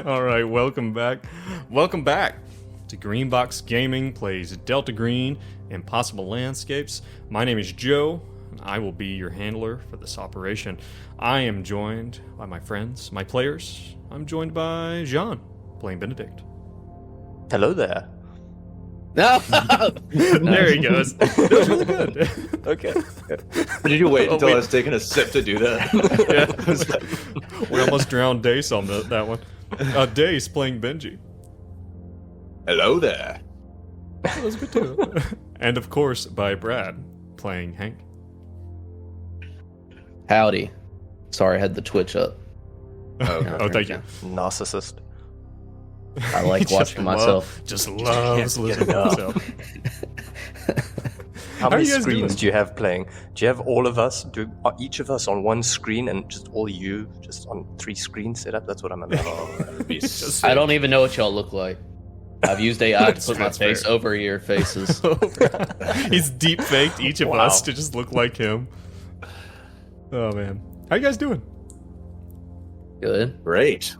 All right, welcome back. Welcome back to Greenbox Gaming plays Delta Green Impossible Landscapes. My name is Joe, and I will be your handler for this operation. I am joined by my friends, my players. I'm joined by Jean, playing Benedict. Hello there. No. There he goes. That was really good. Okay. Did you wait until I was taking a sip to do that? Yeah. We almost drowned Dace on that one. Dace playing Benji. Hello there. That was good too. And of course by Brad playing Hank. Howdy. Sorry, I had the Twitch up. Oh, thank you. Narcissist. I like watching myself. Just loves listening to himself. How many are you guys screens doing? do you have playing? Do you have all of us, each of us on one screen and just all you just on 3 screens set up? That's what I'm about. Just I don't even know what y'all look like. I've used AI to put my That's face fair. over your faces. He's deep faked each of us to just look like him. Oh man. How you guys doing? Good. Great.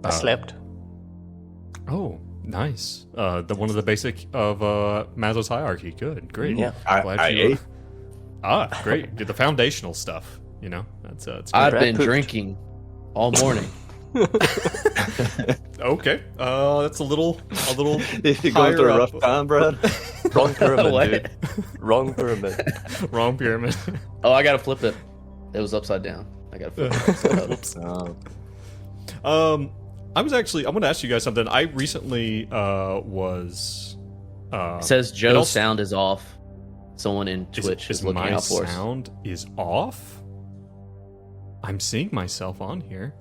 I slept. Oh, nice. One of the basic of Maslow's hierarchy. Good, great. Yeah. I ate. Great. Did the foundational stuff. You know, that's it's I've great. been pooped. drinking all morning. Okay. That's a little You going higher through a up. rough time, Brad? Wrong pyramid, What? dude. Wrong pyramid. Wrong pyramid. Oh, I gotta flip it. It was upside down. I gotta flip it upside up. Oops. I want to ask you guys something. I recently was. It says it Joe's also- sound is off. Someone in Twitch is looking my out for us. sound is off? I'm seeing myself on here.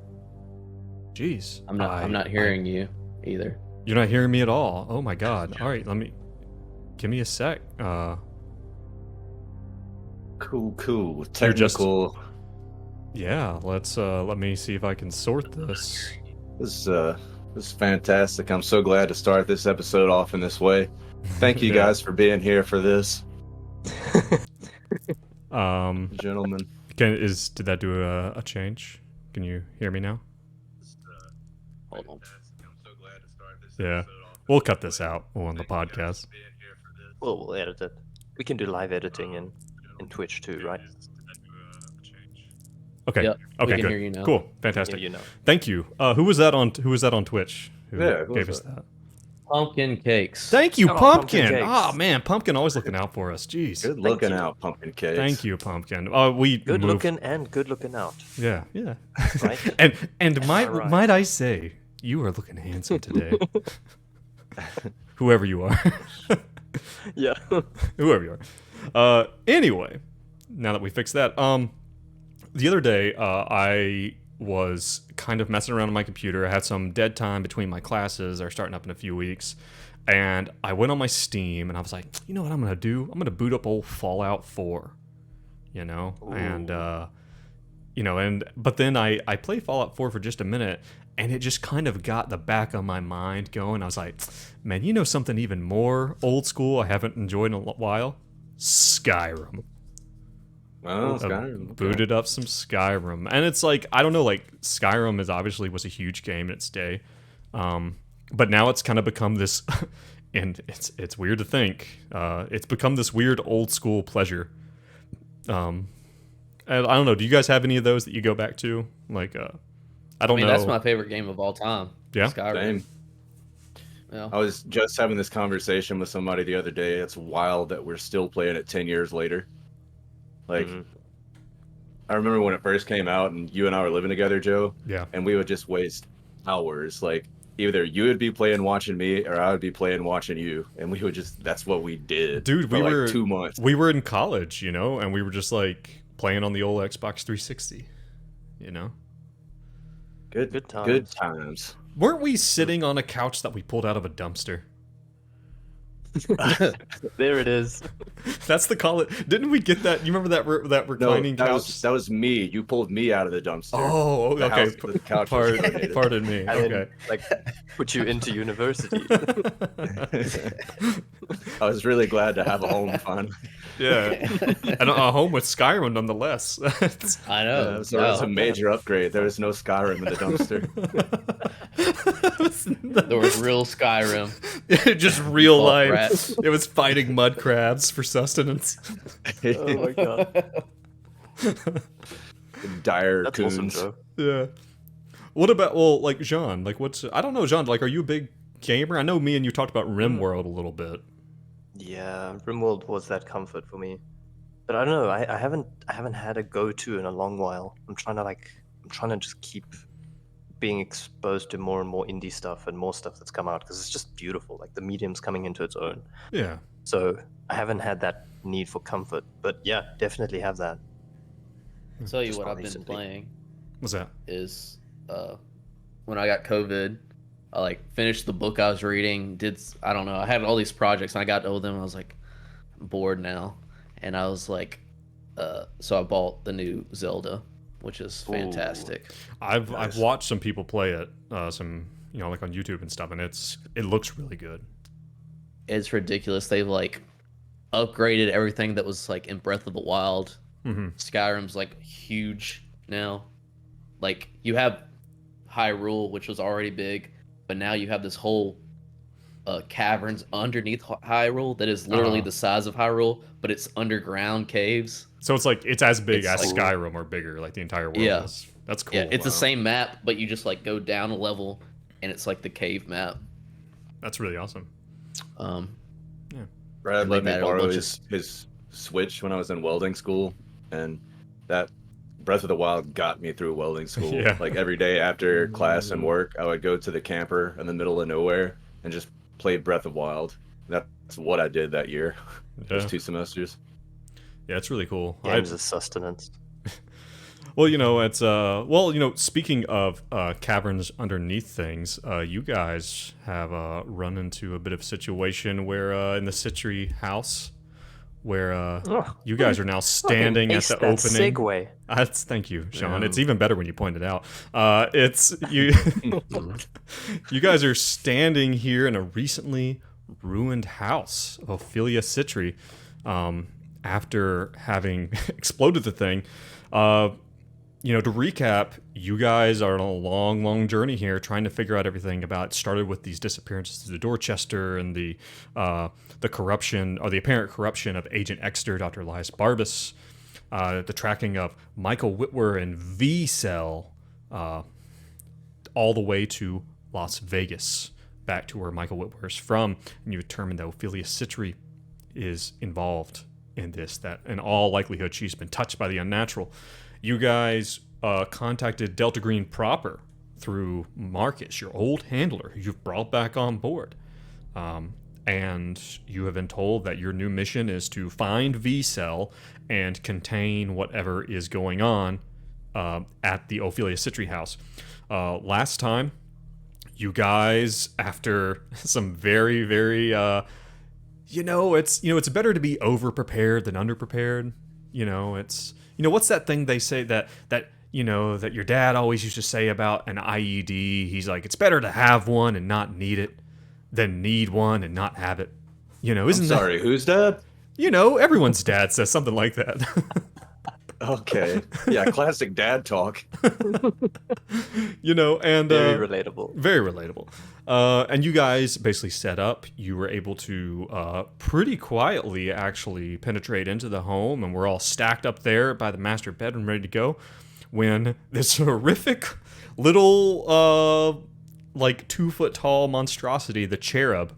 Jeez. I'm not hearing you either. You're not hearing me at all. Oh my god. All right, give me a sec. Cool. Technical. Yeah, let me see if I can sort this. This is fantastic. I'm so glad to start this episode off in this way. Thank you Yeah. guys for being here for this, gentlemen. Did that do a change? Can you hear me now? Hold on. Yeah. We'll cut this out on the podcast. We'll edit it. We can do live editing in Twitch too, right? Okay. Yep, we Okay, can good. hear you now. Cool. Fantastic. Yeah, you know. Thank you. Who was that on Twitch? Who Yeah, who gave was us that? Pumpkin cakes. Thank you, Oh, Pumpkin. Pumpkin cakes. Oh man, Pumpkin always looking out for us. Jeez. Good looking you. out, pumpkin cakes. Thank you, Pumpkin. We Good moved- looking and good looking out, Yeah. right? And might Alright. might I say, you are looking handsome today. Whoever you are. Yeah. Whoever you are. Anyway, now that we fixed that, the other day, I was kind of messing around on my computer. I had some dead time between my classes. They're starting up in a few weeks. And I went on my Steam, and I was like, you know what I'm going to do? I'm going to boot up old Fallout 4. You know? Ooh. And, but then I played Fallout 4 for just a minute, and it just kind of got the back of my mind going. I was like, man, you know something even more old school I haven't enjoyed in a while? Skyrim. Oh, Skyrim. Okay. Booted up some Skyrim, and it's like, I don't know, like Skyrim was a huge game in its day, but now it's kind of become this, and it's weird to think, it's become this weird old school pleasure. And I don't know. Do you guys have any of those that you go back to? Like, I don't know. That's my favorite game of all time. Yeah? Skyrim. Same. Yeah. I was just having this conversation with somebody the other day. It's wild that we're still playing it 10 years later. Like, I remember when it first came out and you and I were living together, Joe, Yeah. and we would just waste hours. Like, either you would be playing watching me or I would be playing watching you. And we would just, that's what we did. Dude, for we like were 2 months. We were in college, you know, and we were just like playing on the old Xbox 360, you know? Good times. Good times. Weren't we sitting on a couch that we pulled out of a dumpster? There it is. That's the college. Didn't we get that? You remember that No, reclining couch? that was me. You pulled me out of the dumpster. Oh, The okay. house- the couch was donated. Pardon me. And Okay. then, like, put you into university. I was really glad to have a home finally. Yeah, and a home with Skyrim nonetheless. I know. So it was a major upgrade. There was no Skyrim in the dumpster. There was real Skyrim. Just real Fought life. rats. It was fighting mud crabs for sustenance. Oh my god. Dire That's coons. awesome, Joe. Yeah. What about like Jean? Like what's I don't know, Jean. Like, are you a big gamer? I know me and you talked about RimWorld a little bit. Yeah, RimWorld was that comfort for me. But I don't know. I haven't had a go-to in a long while. I'm trying to just keep being exposed to more and more indie stuff and more stuff that's come out because it's just beautiful. Like the medium's coming into its own. Yeah. So I haven't had that need for comfort. But yeah, definitely have that. I'll tell you Just what not I've been recently. playing What's that? is when I got COVID, I like finished the book I was reading. I don't know. I had all these projects and I got to them. And I was like, I'm bored now, and I was like, so I bought the new Zelda, which is fantastic. I've watched some people play it, some like on YouTube and stuff, and it looks really good. It's ridiculous. They've like upgraded everything that was like in Breath of the Wild. Mm-hmm. Skyrim's like huge now. Like you have Hyrule, which was already big, but now you have this whole caverns underneath Hyrule that is literally the size of Hyrule, but it's underground caves. So it's as big It's as like- Skyrim, or bigger, like the entire world Yeah. is. That's cool. Yeah, it's the Wow. same map, but you just like go down a level, and it's like the cave map. That's really awesome. Brad And let they me added a borrow bunch his Switch when I was in welding school, and that Breath of the Wild got me through welding school. Yeah. Like every day after class and work, I would go to the camper in the middle of nowhere and just play Breath of Wild. That's what I did that year. Yeah, Those 2 semesters. yeah, it's really cool. Games as sustenance. Well, it's speaking of caverns underneath things, you guys have run into a bit of a situation where in the Citry house, where you guys are now standing at the opening. Segue. Thank you, Sean. Yeah. It's even better when you point it out. It's you. You guys are standing here in a recently ruined house of Ophelia Citry, after having exploded the thing. To recap, you guys are on a long, long journey here, trying to figure out everything about. It started with these disappearances to the Dorchester and the corruption, or the apparent corruption of Agent Exter, Dr. Elias Barbas, the tracking of Michael Whitwer and V-Cell, all the way to Las Vegas, back to where Michael Whitwer is from, and you determined that Ophelia Citry is involved in this, that in all likelihood she's been touched by the unnatural. You guys contacted Delta Green proper through Marcus, your old handler, who you've brought back on board. And you have been told that your new mission is to find V-Cell and contain whatever is going on at the Ophelia Citry house. Last time, you guys, after some very, very... it's better to be over-prepared than under-prepared. What's that thing they say that your dad always used to say about an IED? He's like, it's better to have one and not need it than need one and not have it. Isn't Sorry, who's dad? that? Everyone's dad says something like that. Okay. Yeah, classic dad talk. And Very relatable. very relatable. And you guys basically set up. You were able to pretty quietly actually penetrate into the home, and we're all stacked up there by the master bedroom ready to go when this horrific little 2 foot tall monstrosity, the Cherub,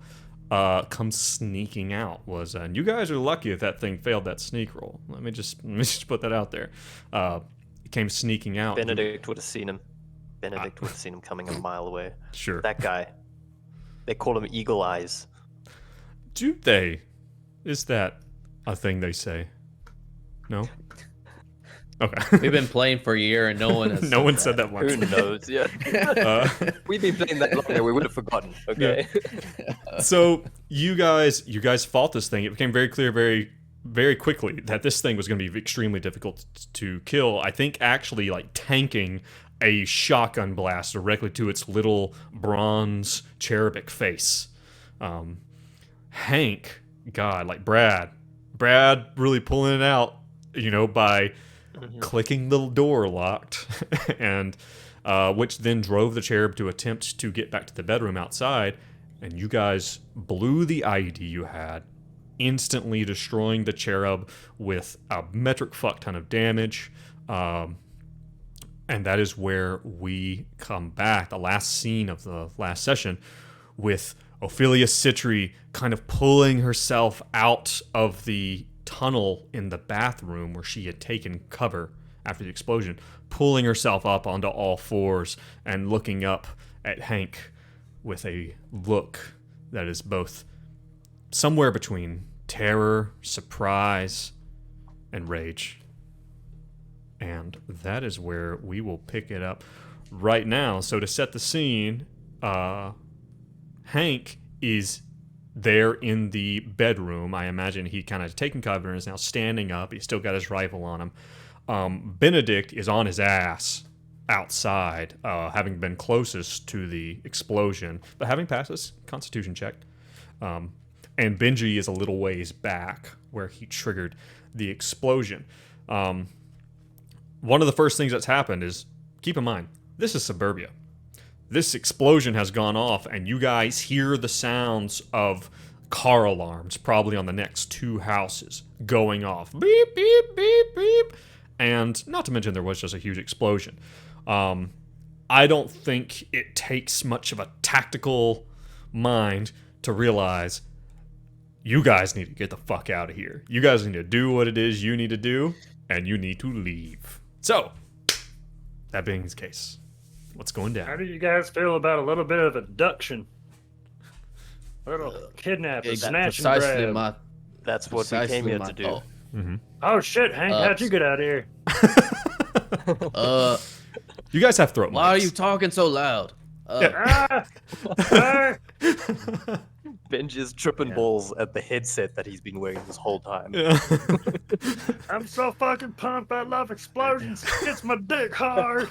comes sneaking out. And you guys are lucky if that thing failed that sneak roll. Let me just put that out there. It came sneaking out. Benedict would have seen him. Benedict would have seen him coming a mile away. Sure. That guy. They call him Eagle Eyes. Do they? Is that a thing they say? No? Okay. We've been playing for a year and no one has. No one said that once. Who knows? Yeah. We've been playing that long that we would have forgotten. Okay. So you guys fought this thing. It became very clear very, very quickly that this thing was going to be extremely difficult to kill. I think actually tanking a shotgun blast directly to its little bronze cherubic face. Hank, God, Brad Brad really pulling it out, by clicking the door locked, and which then drove the Cherub to attempt to get back to the bedroom outside, and you guys blew the IED you had, instantly destroying the Cherub with a metric fuck ton of damage. And that is where we come back, the last scene of the last session, with Ophelia Citri kind of pulling herself out of the tunnel in the bathroom where she had taken cover after the explosion, pulling herself up onto all fours and looking up at Hank with a look that is both somewhere between terror, surprise, and rage. And that is where we will pick it up right now. So to set the scene, Hank is there in the bedroom. I imagine he kind of taken cover and is now standing up. He's still got his rifle on him. Benedict is on his ass outside, having been closest to the explosion, but having passed his constitution check. And Benji is a little ways back where he triggered the explosion. One of the first things that's happened is, keep in mind, this is suburbia. This explosion has gone off, and you guys hear the sounds of car alarms, probably on the next 2 houses, going off. Beep, beep, beep, beep. And not to mention there was just a huge explosion. I don't think it takes much of a tactical mind to realize you guys need to get the fuck out of here. You guys need to do what it is you need to do, and you need to leave. So, that being the case, what's going down? How do you guys feel about a little bit of abduction? A little kidnapping, snatch and grab. That's what we came here to do. Oh. Mm-hmm. Oh shit, Hank, how'd you get out of here? You guys have throat mics. Why are you talking so loud? Benji's tripping balls at the headset that he's been wearing this whole time. Yeah. I'm so fucking pumped. I love explosions. It's my dick hard.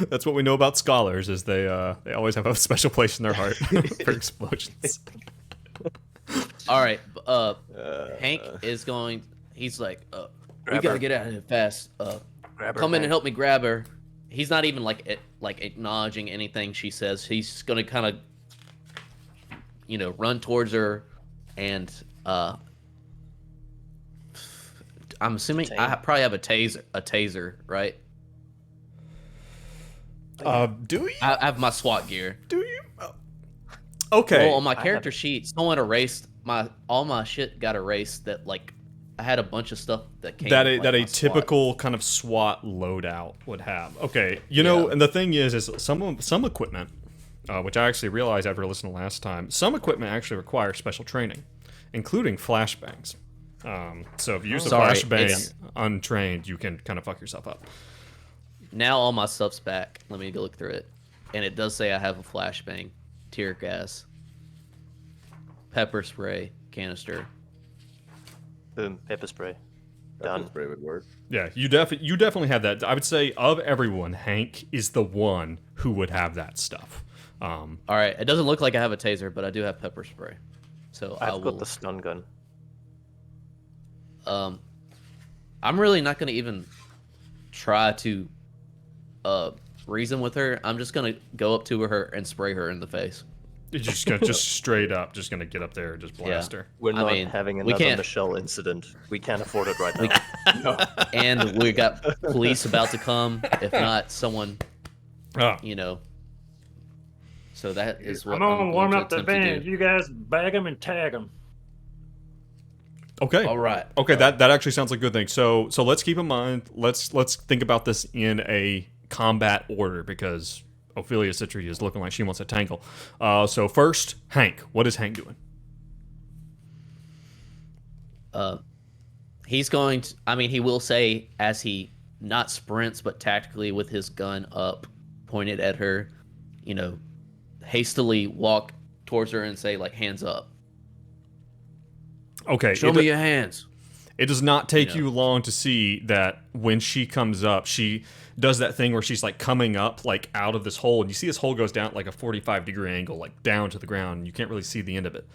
That's what we know about scholars, is they always have a special place in their heart for explosions. All right, Hank is going. He's like, we gotta get out of here fast. Come in and help me grab her. He's not even like acknowledging anything she says. He's gonna kind of, run towards her, and I'm assuming I probably have a taser, right? Do you? I have my SWAT gear. Do you? Oh. Okay. Well, on my character sheet, someone erased all my shit. Got erased. That I had a bunch of stuff that came. That a typical kind of SWAT loadout would have. Okay, and the thing is some equipment, which I actually realized after listening last time, some equipment actually requires special training, including flashbangs. So if you use a flashbang untrained, you can kind of fuck yourself up. Now all my stuff's back. Let me go look through it, and it does say I have a flashbang, tear gas, pepper spray canister. Boom, pepper spray. Done. Pepper spray would work. Yeah, you definitely have that. I would say of everyone, Hank is the one who would have that stuff. All right, it doesn't look like I have a taser, but I do have pepper spray. So I've got the stun gun. I'm really not going to even try to reason with her. I'm just going to go up to her and spray her in the face. You're just gonna straight up get up there and just blast her. We're not having another Michelle incident. We can't afford it right now. No. And we got police about to come. If not, someone, So that is what I'm gonna warm up the van. You guys bag them and tag them. Okay. All right. Okay, that actually sounds like a good thing. So let's keep in mind. Let's think about this in a combat order, because Ophelia Citri is looking like she wants to tangle. So first, Hank. What is Hank doing? He's going to... he will say, as he not sprints, but tactically with his gun up, pointed at her, hastily walk towards her and say, hands up. Okay. Show me your hands. It does not take you long to see that when she comes up, she does that thing where she's like coming up like out of this hole, and you see this hole goes down at like a 45-degree angle, like down to the ground, and you can't really see the end of it.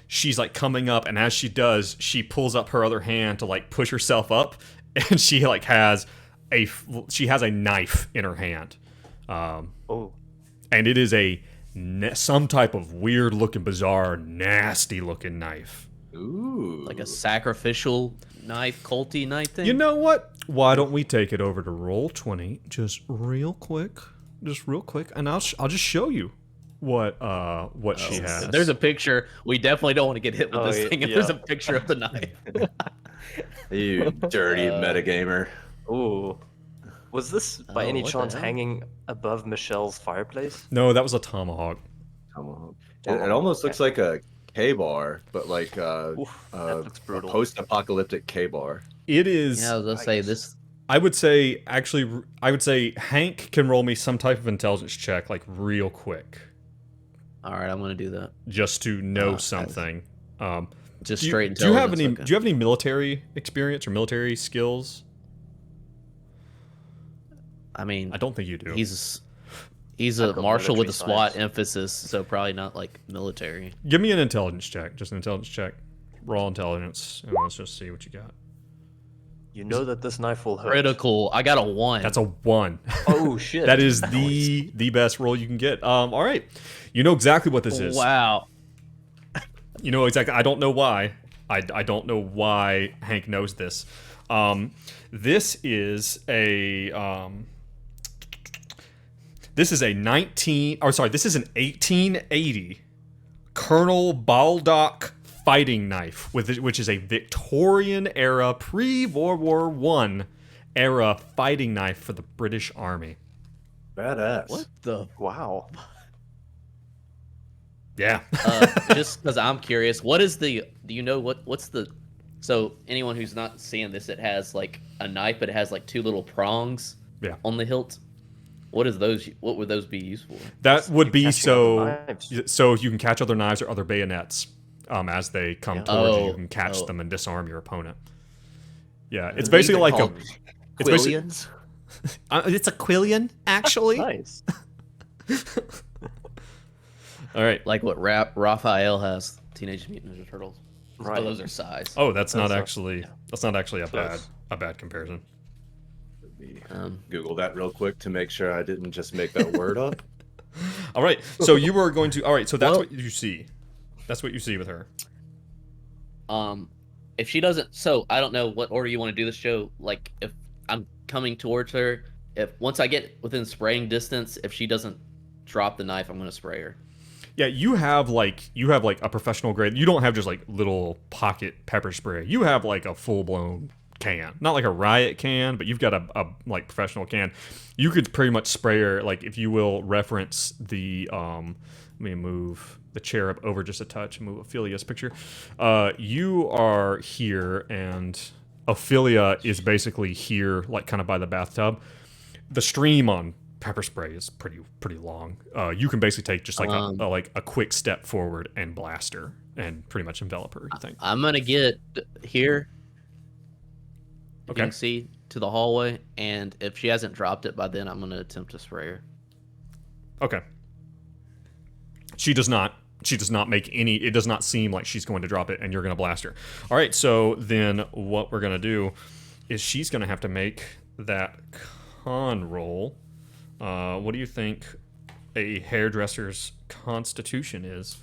She's like coming up, and as she does, she pulls up her other hand to like push herself up, and she like has a knife in her hand. Oh. And it is some type of weird looking, bizarre, nasty looking knife. Ooh. Like a sacrificial knife, culty knife thing? You know what? Why don't we take it over to Roll20 just real quick, and I'll just show you what she has. If there's a picture, we definitely don't want to get hit with this thing if yeah. there's a picture of the knife. You dirty metagamer. Ooh. Was this by any what the chance hell? hanging above Michelle's fireplace? No, that was a tomahawk. Tomahawk. It almost looks like a K-bar, but like Oof, that looks a brutal. post-apocalyptic K-bar. It is. Yeah, I was gonna say this. I would say Hank can roll me some type of intelligence check, like real quick, All right, I'm gonna do that. just to know that's- something. Just Do you, straight do you have intelligence. any? Do you have any military experience or military skills? I mean, I don't think you do. he's a I've got marshal with a military SWAT science. emphasis, so probably not like military. Give me an intelligence check. Just an intelligence check. Raw intelligence. And let's just see what you got. You know that this knife will hurt. Critical. I got a 1. That's a 1. Oh shit. That is the best roll you can get. All right. You know exactly what this is. Wow. You know exactly. I don't know why. I don't know why Hank knows this. This is a this is an 1880 Colonel Baldock fighting knife, which is a Victorian era, pre-World War I era fighting knife for the British Army. Badass. What the? Wow. Yeah. Just because I'm curious, what is the? Do you know what's the? So anyone who's not seeing this, it has like a knife, but it has like 2 little prongs. Yeah. On the hilt. What is those? What would those be used for? That would be catching other so knives. you can catch other knives or other bayonets as they come Yeah. towards you. You Oh, can catch oh. them and disarm your opponent. Yeah, it's These basically are like a. called It's basically, Quillians? it's a quillion, actually. Nice. All right. Like what Raphael has, Teenage Mutant Ninja Turtles. Right. Oh, those are size. Oh, that's not That's actually a Close. bad comparison. Google that real quick to make sure I didn't just make that word up. All right. So you were going to. All right. So that's Well- what you see. That's what you see with her. If she doesn't, so I don't know what order you want to do this show. Like, if I'm coming towards her, once I get within spraying distance, if she doesn't drop the knife, I'm gonna spray her. Yeah, you have like a professional grade. You don't have just like little pocket pepper spray. You have like a full blown can, not like a riot can, but you've got a like professional can. You could pretty much spray her, like if you will reference the let me move the Cherub over just a touch and move Ophelia's picture. You are here and Ophelia is basically here, like kind of by the bathtub. The stream on pepper spray is pretty long. You can basically take just like a quick step forward and blast her and pretty much envelop her. I think. I'm gonna get here. You Okay. can see to the hallway, and if she hasn't dropped it by then, I'm gonna attempt to spray her. Okay. She does not make any. It does not seem like she's going to drop it, and you're going to blast her. All right. So then, what we're going to do is she's going to have to make that con roll. What do you think a hairdresser's constitution is?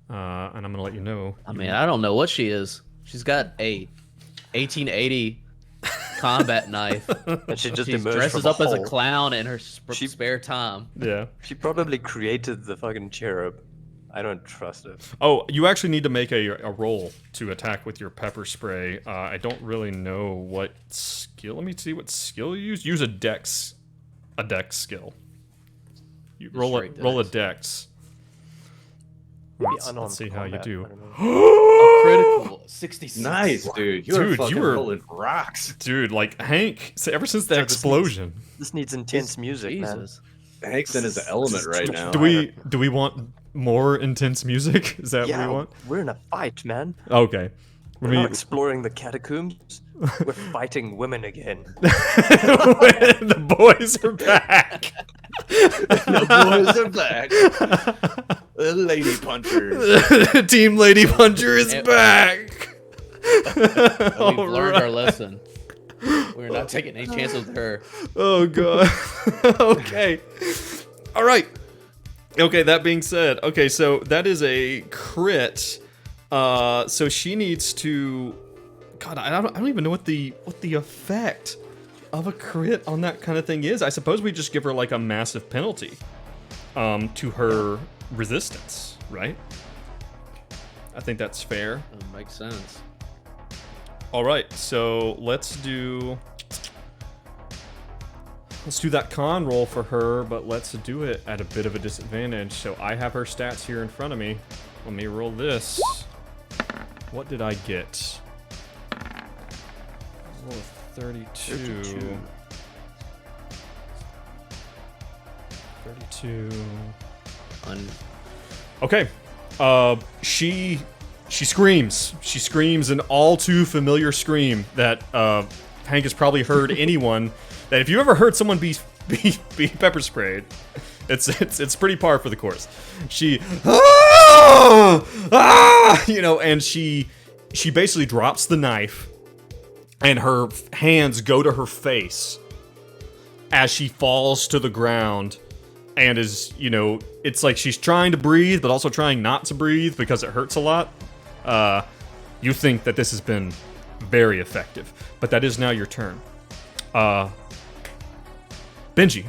And I'm going to let you know. I mean, I don't know what she is. She's got a 1880 combat knife. And she just She emerged dresses from up as a hole. clown in her She- spare time. Yeah. She probably created the fucking cherub. I don't trust it. Oh, you actually need to make a roll to attack with your pepper spray. I don't really know what skill. Let me see what skill you use. Use a dex skill. You roll a dex. Let's see how you do. A critical 66. Nice, dude. You Dude, were fucking you were- rolling rocks. Dude, like Hank, ever since the So this explosion, This needs intense music, man. Jesus. Hank's in his element right now. do we want more intense music? Is that what Yeah, we want? we're in a fight, man. Okay. We're not exploring the catacombs. We're fighting women again. The boys are back. The boys are back. The lady punchers. Team Lady Puncher is back. We've learned our lesson. We're not taking any chances with her. Oh god. Okay. All right. Okay, that being said, okay, so that is a crit. So she needs to. God, I don't even know what the effect of a crit on that kind of thing is. I suppose we just give her like a massive penalty, to her resistance, right? I think that's fair. That makes sense. All right, so let's do that con roll for her, but let's do it at a bit of a disadvantage. So I have her stats here in front of me. Let me roll this. What did I get? Roll a 32. 32. Okay. She screams. She screams an all too familiar scream that Hank has probably heard anyone. That if you ever heard someone be pepper sprayed, it's pretty par for the course. She and she basically drops the knife, and her hands go to her face as she falls to the ground, and is it's like she's trying to breathe but also trying not to breathe because it hurts a lot. You think that this has been very effective, but that is now your turn. Benji.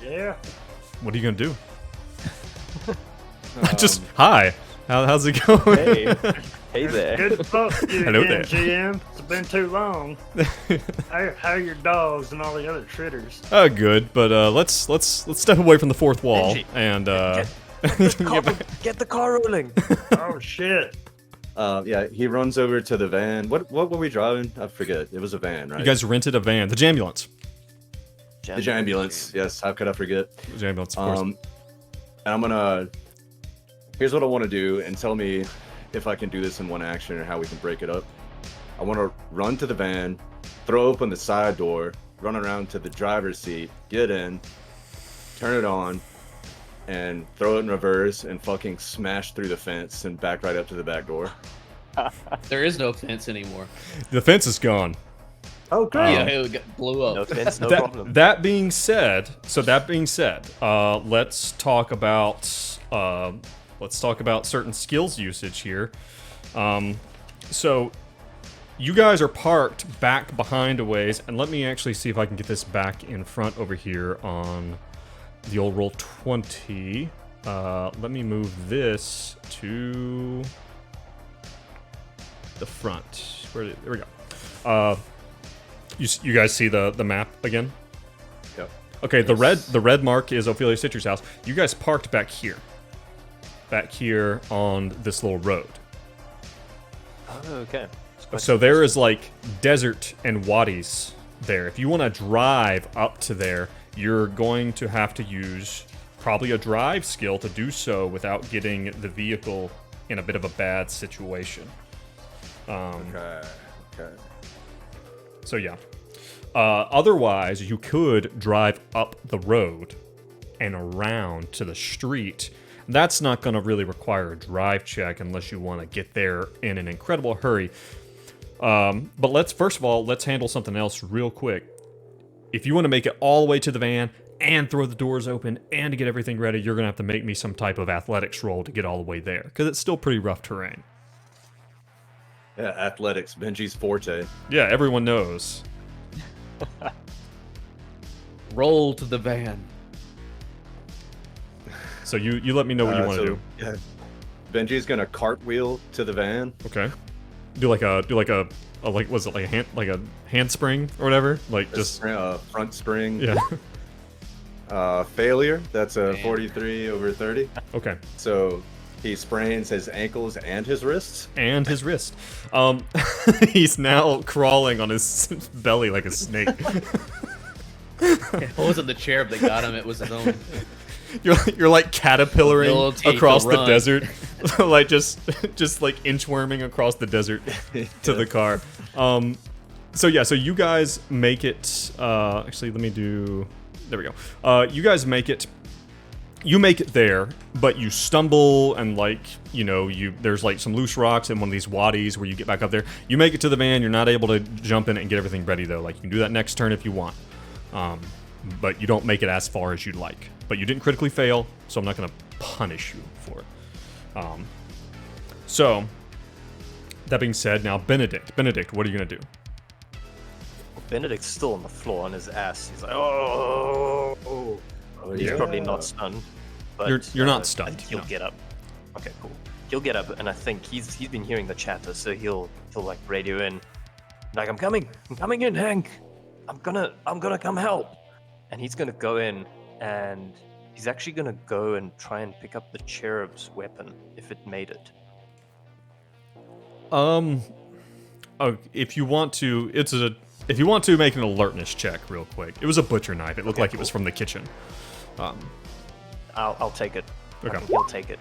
Yeah. What are you gonna do? Just hi. How's it going? Hey, hey there. Good to talk to you Hello again, there. GM. It's been too long. How are your dogs and all the other critters? Good, but let's step away from the fourth wall Benji, and Get the car rolling. Oh shit. Yeah, he runs over to the van. What were we driving? I forget. It was a van, right? you guys rented a van, the Jambulance. The ambulance. Yes, how could I forget? The Jambulance, of course. And I'm gonna. Here's what I want to do, and tell me if I can do this in one action or how we can break it up. I want to run to the van, throw open the side door, run around to the driver's seat, get in, turn it on, and throw it in reverse and fucking smash through the fence and back right up to the back door. There is no fence anymore. The fence is gone. Oh, great. Yeah, it blew up. No fence, no problem. That being said, let's talk about certain skills usage here. So you guys are parked back behind a ways, and let me actually see if I can get this back in front over here on the old roll 20. Let me move this to the front. There we go. You guys see the map again? Yep. Okay, the red mark is Ophelia Citrus House. You guys parked back here on this little road. Oh, okay. So there is like desert and wadis there. If you want to drive up to there, you're going to have to use probably a drive skill to do so without getting the vehicle in a bit of a bad situation. Okay. So yeah. Otherwise, you could drive up the road and around to the street. That's not going to really require a drive check unless you want to get there in an incredible hurry. But let's handle something else real quick. If you want to make it all the way to the van and throw the doors open and to get everything ready, you're going to have to make me some type of athletics roll to get all the way there, because it's still pretty rough terrain. Yeah, athletics, Benji's forte. Yeah, everyone knows. Roll to the van. So you let me know what you want to do. Yeah. Benji's gonna cartwheel to the van. Okay. Do like a was it like a handspring or whatever? Like just front spring. yeah. Failure. That's a 43 over 30. Okay. So he sprains his ankles and his wrists. And his wrist. He's now crawling on his belly like a snake. It wasn't the cherub that got him, it was his own. You're like caterpillaring Facilitate across the the run. desert like just like inchworming across the desert to the car. So you guys make it. Actually, let me do. There we go. You guys make it. You make it there, but you stumble and there's like some loose rocks in one of these wadis where you get back up there. You make it to the van. You're not able to jump in it and get everything ready though. Like you can do that next turn if you want, but you don't make it as far as you'd like. But you didn't critically fail, so I'm not going to punish you for it. So that being said, now Benedict, what are you going to do? Benedict's still on the floor on his ass. He's like, oh. He's probably not stunned. But you're not I stunned. think he'll No. get up. Okay, cool. He'll get up, and I think he's been hearing the chatter, so he'll like radio in, like, I'm coming in, Hank. I'm gonna come help. And he's gonna go in, and he's actually gonna go and try and pick up the Cherub's weapon if it made it. If you want to, if you want to make an alertness check real quick. It was a butcher knife. It looked like it was from the kitchen. I'll take it. Okay. I think he'll take it.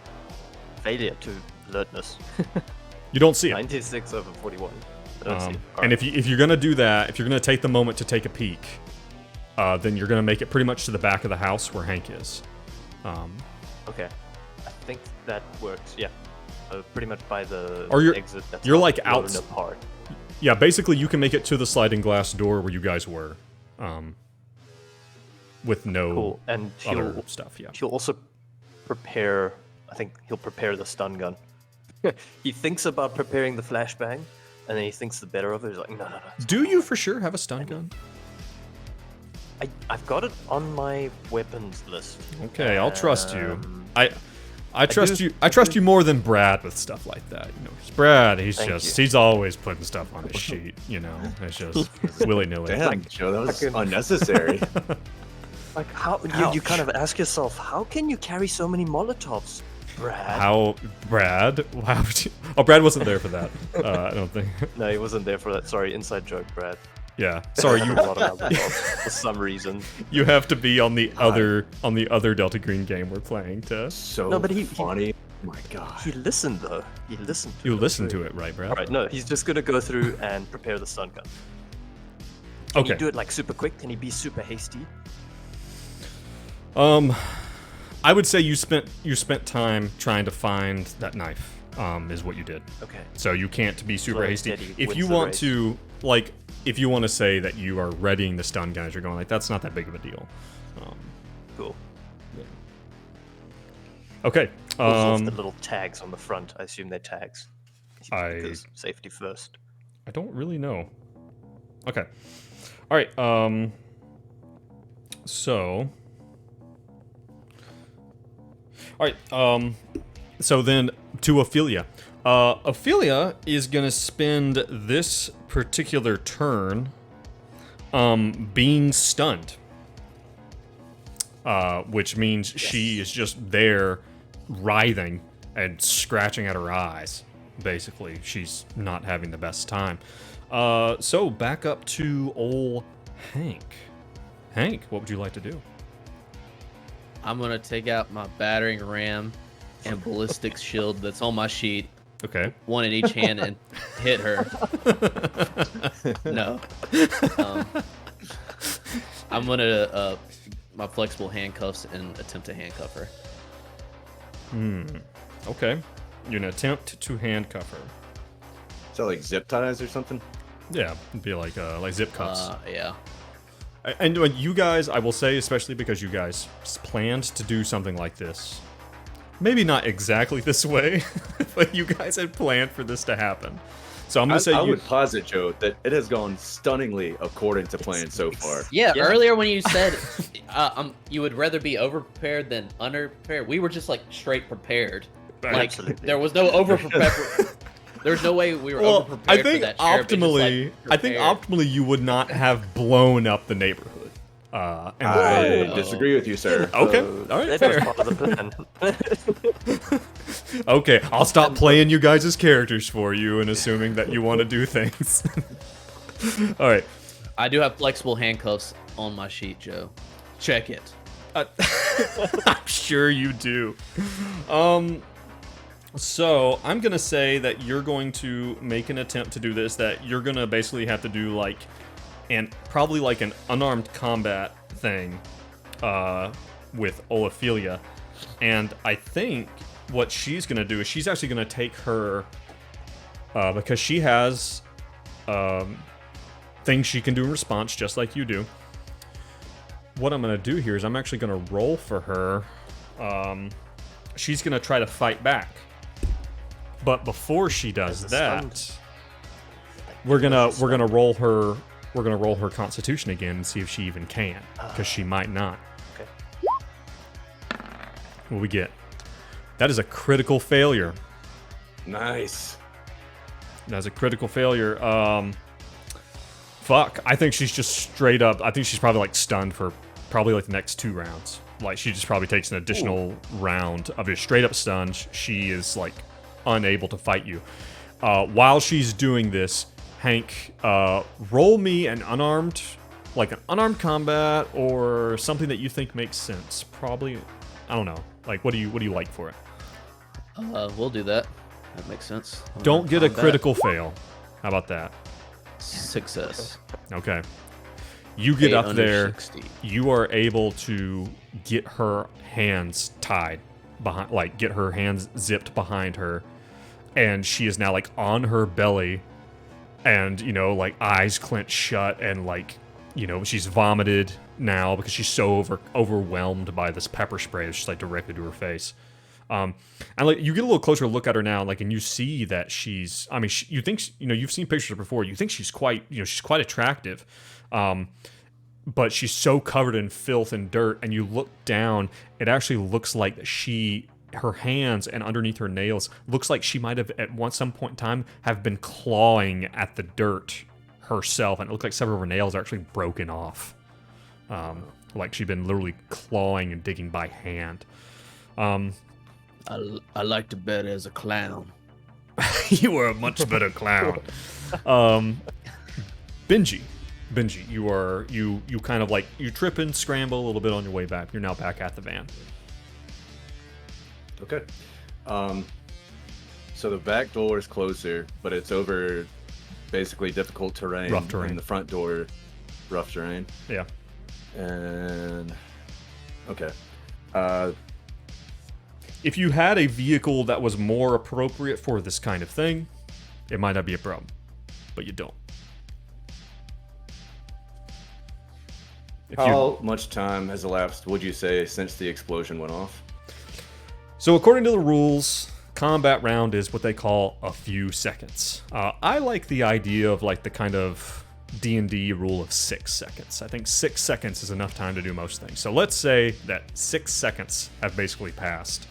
Failure to alertness. You don't see it. 96 over 41. I don't see it. All And right. if you're gonna do that, if you're gonna take the moment to take a peek, then you're gonna make it pretty much to the back of the house where Hank is. Okay. I think that works. Yeah. Pretty much by the Or you're- exit. That's you're not like blown outs- apart. Yeah, basically you can make it to the sliding glass door where you guys were, with no Cool. And other he'll stuff. Yeah. he'll also prepare. I think he'll prepare the stun gun. He thinks about preparing the flashbang, and then he thinks the better of it. He's like, no. Do you for sure have a stun gun? I've got it on my weapons list. Okay, I'll trust you. Um, I trust do- you. I trust you more than Brad with stuff like that. 'Cause Brad, he's Thank he's always putting stuff on his sheet. It's just willy nilly. Damn, Joe, that was fucking- unnecessary. Like how you kind of ask yourself, how can you carry so many Molotovs, Brad? How Brad? Why would you? Oh, Brad wasn't there for that. I don't think. No, he wasn't there for that. Sorry, inside joke, Brad. Yeah. Sorry, I you have a lot of Molotovs for some reason. you have to be on the other Delta Green game we're playing to. So No, but he- funny. Oh my god. He listened though. He listened. You listen to it, right, Brad? All right, no, he's just gonna go through and prepare the stun gun. Can Okay. he do it like super quick? Can he be super hasty? I would say you spent time trying to find that knife. Is what you did. Okay. So you can't be super Slow and hasty. steady If wins you the want race. to, if you want to say that you are readying the stun gun as you're going, that's not that big of a deal. Cool. Okay. Pulls off the little tags on the front. I assume they're tags. Because safety first. I don't really know. Okay. All right. So. All right. So then to Ophelia. Ophelia is gonna spend this particular turn, being stunned. Which means she is just there, writhing and scratching at her eyes. Basically, she's not having the best time. So back up to old Hank. Hank, what would you like to do? I'm gonna take out my battering ram and ballistics shield that's on my sheet, Okay. one in each hand, and hit her. No. I'm gonna my flexible handcuffs and attempt to handcuff her. Okay. You're gonna attempt to handcuff her. Is that like zip ties or something? Yeah, it'd be like zip cuffs. Yeah. And you guys, I will say, especially because you guys planned to do something like this. Maybe not exactly this way, but you guys had planned for this to happen. So I'm gonna say I you. would posit, Joe, that it has gone stunningly according to plan so far. Yeah, Yeah. earlier when you said you would rather be overprepared than underprepared, we were just like straight prepared. Like Absolutely. there was no overprepared. There's no way we were Well, overprepared I think for that. Cherub. It's just, optimally, like, I think prepared. optimally you would not have blown up the neighborhood. And I Oh. disagree with you, sir. okay, So all right, that was fair. part of the plan. Okay, I'll stop playing you guys' characters for you and assuming that you want to do things. All right. I do have flexible handcuffs on my sheet, Joe. Check it. I'm sure you do. So I'm gonna say that you're going to make an attempt to do this. That you're gonna basically have to do like, probably like an unarmed combat thing, with Olophilia, and I think what she's gonna do is she's actually gonna take her, because she has, things she can do in response, just like you do. What I'm gonna do here is I'm actually gonna roll for her. She's gonna try to fight back. But before she does that, we're gonna roll her Constitution again and see if she even can, because she might not. Okay. What we get? That is a critical failure. Nice. That's a critical failure. Fuck. I think she's just straight up. I think she's probably like stunned for probably like the next 2 rounds. Like she just probably takes an additional round of just straight up stunned. She is like unable to fight you. While she's doing this, Hank, roll me an unarmed combat or something that you think makes sense. Probably, I don't know. Like, what do you like for it? We'll do that. That makes sense. Don't get a critical fail. How about that? Success. Okay. You get 8 up under there. 60. You are able to get her hands tied behind, like get her hands zipped behind her, and she is now like on her belly, and like eyes clenched shut, and like she's vomited now because she's so overwhelmed by this pepper spray that's just like directly to her face. And like you get a little closer look at her now, like, and you see that she's. I mean, you think you've seen pictures of her before. You think she's quite attractive, but she's so covered in filth and dirt. And you look down, it actually looks like her hands and underneath her nails looks like she might have at some point in time have been clawing at the dirt herself, and it looked like several of her nails are actually broken off, like she'd been literally clawing and digging by hand. I like to bet as a clown. You were a much better clown. Benji, you kind of like you trip and scramble a little bit on your way back. You're now back at the van. Okay. So the back door is closer, but it's over basically difficult terrain. Rough terrain. And the front door, rough terrain. Yeah. And okay. If you had a vehicle that was more appropriate for this kind of thing, it might not be a problem, but you don't. How much time has elapsed, would you say, since the explosion went off? So according to the rules, combat round is what they call a few seconds. I like the idea of like the kind of D&D rule of 6 seconds. I think 6 seconds is enough time to do most things. So let's say that 6 seconds have basically passed.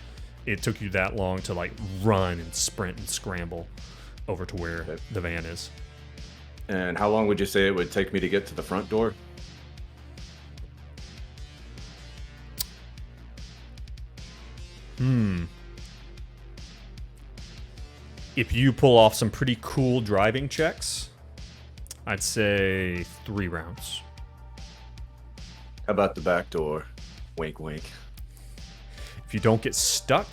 It took you that long to like run and sprint and scramble over to where the van is. And how long would you say it would take me to get to the front door? If you pull off some pretty cool driving checks, I'd say 3 rounds. How about the back door? Wink, wink. If you don't get stuck,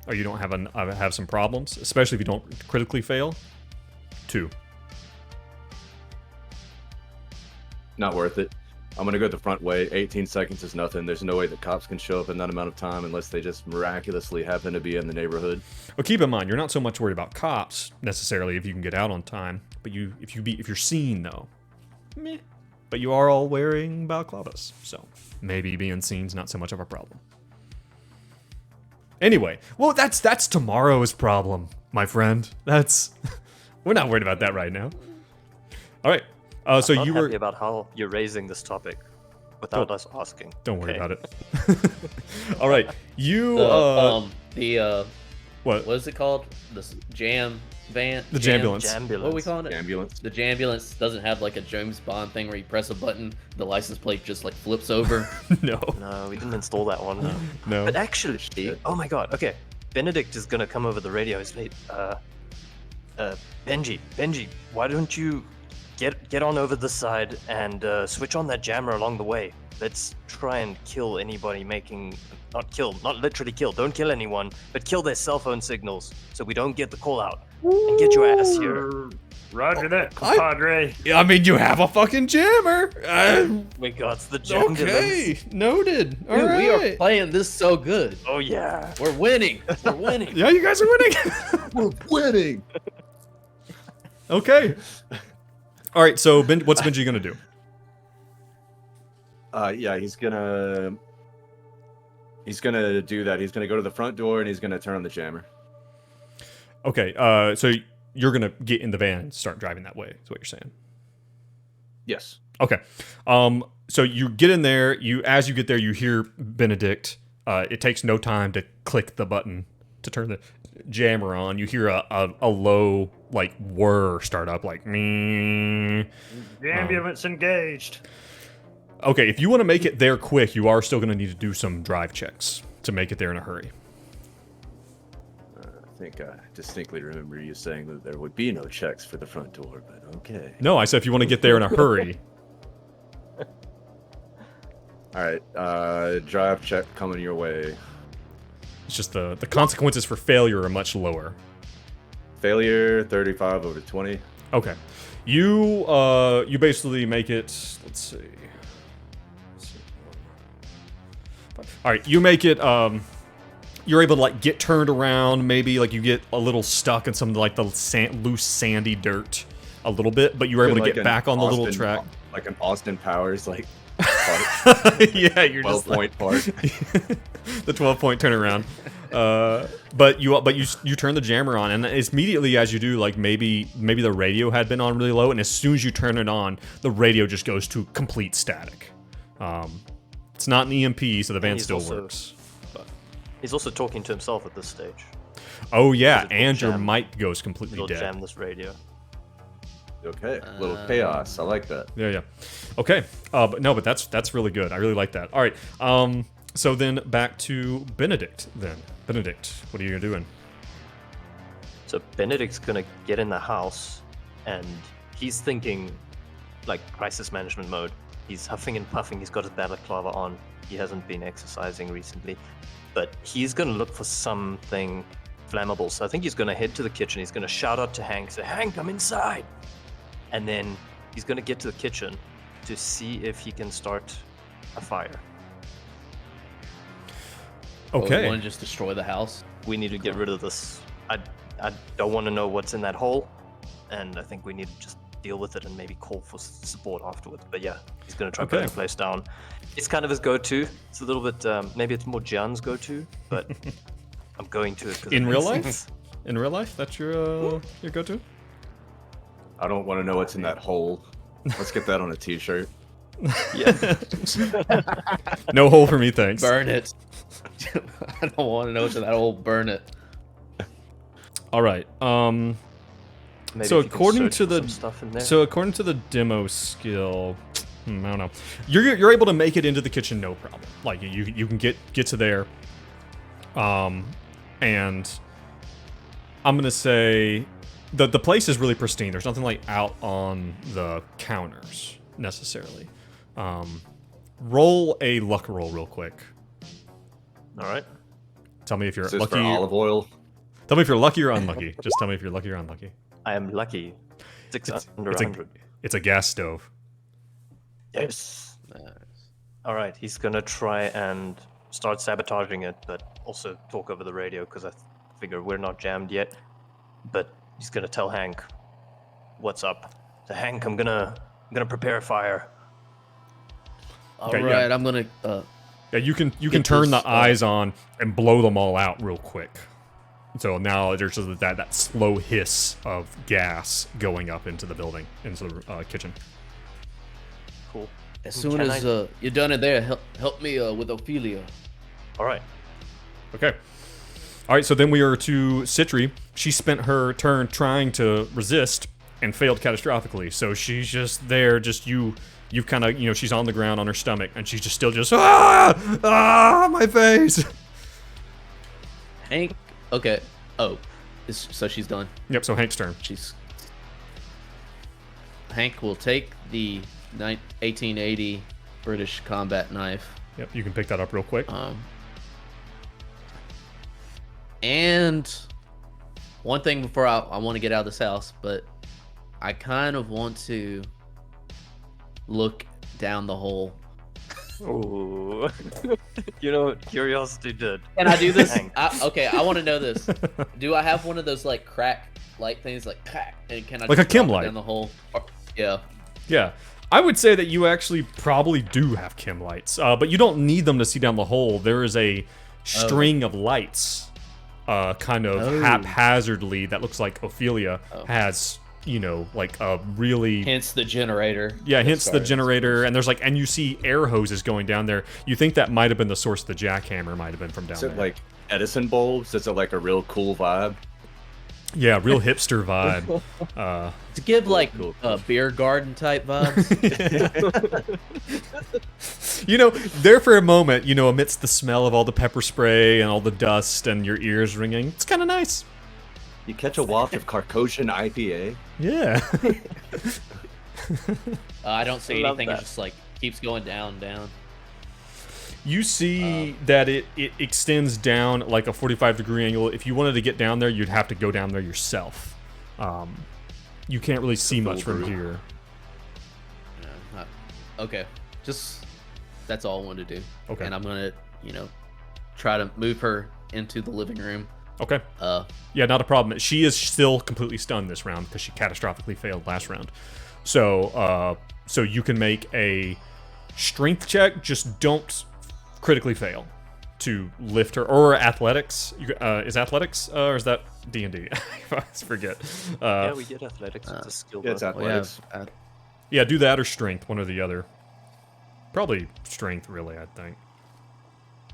or you don't have some problems, especially if you don't critically fail, 2. Not worth it. I'm gonna go the front way. 18 seconds is nothing. There's no way that cops can show up in that amount of time unless they just miraculously happen to be in the neighborhood. Well, keep in mind, you're not so much worried about cops necessarily if you can get out on time, but if you're seen though, meh. But you are all wearing balaclavas, so maybe being seen's not so much of a problem. Anyway, well, that's tomorrow's problem, my friend. We're not worried about that right now. All right. So I'm you not were happy about how you're raising this topic without us asking. Don't worry Okay. about it. All right, you what? What is it called? This jam van? The Jambulance. Jambulance. What are we calling it? Ambulance. The Jambulance doesn't have like a James Bond thing where you press a button, the license plate just like flips over. No, No, we didn't install that one. no. But actually, oh my god, okay. Benedict is gonna come over the radio. He's late. Benji, why don't you get on over this side and switch on that jammer along the way? let's try and kill anybody not literally kill, don't kill anyone, but kill their cell phone signals so we don't get the call out. And get your ass here. Roger that, compadre. I mean, you have a fucking jammer. We got the jam. Okay, noted. All Dude, right. we are playing this so good. Oh yeah. We're winning. We're winning. Yeah, you guys are winning. We're winning. Okay. All right. So, what's Benji gonna do? Yeah, he's gonna do that. He's gonna go to the front door and he's gonna turn on the jammer. Okay. So you're gonna get in the van and start driving that way. Is what you're saying? Yes. Okay. So you get in there. As you get there, you hear Benedict. It takes no time to click the button to turn the jammer on. You hear a low like whir start up, like me. The ambulance engaged. Okay, if you want to make it there quick, you are still going to need to do some drive checks to make it there in a hurry. I think I distinctly remember you saying that there would be no checks for the front door, but okay. No, I said if you want to get there in a hurry. All right, drive check coming your way. It's just the consequences for failure are much lower. Failure 35 over 20. Okay, you basically make it. Let's see. All right, you make it. You're able to like get turned around. Maybe like you get a little stuck in some of like the loose sandy dirt a little bit, but you were able to get back on the little track. Like an Austin Powers like. Yeah, you're 12 just point part. The 12-point turnaround. But you turn the jammer on, and it's immediately as you do, like maybe the radio had been on really low, and as soon as you turn it on, the radio just goes to complete static. It's not an EMP, so the van still works. But. He's also talking to himself at this stage. Oh yeah, and jam. your mic goes completely He'll dead. jam this radio. Okay, little chaos. I like that. Yeah. Okay. But that's really good. I really like that. All right. So then back to Benedict. Then Benedict, what are you doing? So Benedict's gonna get in the house, and he's thinking, like crisis management mode. He's huffing and puffing. He's got his balaclava on. He hasn't been exercising recently, but he's gonna look for something flammable. So I think he's gonna head to the kitchen. He's gonna shout out to Hank, say, "Hank, I'm inside!" And then he's gonna get to the kitchen to see if he can start a fire. Okay. We want to just destroy the house. We need to get rid of this. I don't want to know what's in that hole, and I think we need to just deal with it and maybe call for support afterwards. But yeah, he's going to try putting the place down. It's kind of his go-to. It's a little bit, maybe it's more Jan's go-to, but I'm going to it. In real life? In real life? That's your go-to? I don't want to know what's in that hole. Let's get that on a t-shirt. Yeah. No hole for me, thanks. Burn it. I don't want to know what's in that hole. Burn it. All right. Maybe So if you can according search to for the some stuff in there. according to the demo skill, I don't know. You're able to make it into the kitchen no problem. Like you can get to there. And I'm gonna say the place is really pristine. There's nothing like out on the counters necessarily. Roll a luck roll real quick. All right. Tell me if you're Is this lucky. for olive oil? Tell me if you're lucky or unlucky. Just tell me if you're lucky or unlucky. I am lucky. Under It's 100. it's a gas stove. Yes. Nice. All right. He's gonna try and start sabotaging it, but also talk over the radio because I figure we're not jammed yet. But he's gonna tell Hank what's up. So Hank, I'm gonna prepare a fire. All Okay, right, yeah. I'm gonna. Yeah, you can Get turn this, the eyes on and blow them all out real quick. So now there's just that slow hiss of gas going up into the building, into the kitchen. Cool. As soon Can as I- you're done it there, help me with Ophelia. All right. Okay. All right, so then we are to Citri. She spent her turn trying to resist and failed catastrophically. So she's just there, just you've kind of, she's on the ground on her stomach, and she's just still my face. Hank. Okay. Oh, so she's done. Yep. So Hank's turn. Hank will take the 1880 British combat knife. Yep, you can pick that up real quick. And one thing before I want to get out of this house, but I kind of want to look down the hole. Ooh. You know what curiosity did. Can I do this? Hank. Okay, I want to know this. Do I have one of those like crack light things, like crack, and can I Like just a chem drop it light? down the hole? Yeah. Yeah. I would say that you actually probably do have chem lights, but you don't need them to see down the hole. There is a string of lights, kind of haphazardly, that looks like Ophelia has, you know, like a really... Hence the generator. Yeah, hence the generator, and there's like, and you see air hoses going down there. You think that might have been the source of the jackhammer, might have been from down Is there. it like Edison bulbs? Is it like a real cool vibe? Yeah, real hipster vibe. To give like cool. beer garden type vibes. You know, there for a moment, you know, amidst the smell of all the pepper spray and all the dust and your ears ringing, it's kind of nice. You catch a waft of Carcosian IPA. Yeah. I don't see I love anything. It that. just like keeps going down. You see that it extends down like a 45-degree angle. If you wanted to get down there, you'd have to go down there yourself. You can't really see much from here. Okay, just that's all I wanted to do. Okay. And I'm gonna, you know, try to move her into the living room. Okay. Yeah, not a problem. She is still completely stunned this round because she catastrophically failed last round. So, so you can make a strength check. Just don't critically fail to lift her, or athletics. Is athletics or is that D&D? I always forget. Yeah, we did athletics. It's a skill. Yeah, it's book. athletics. Yeah, do that or strength, one or the other. Probably strength, really, I think.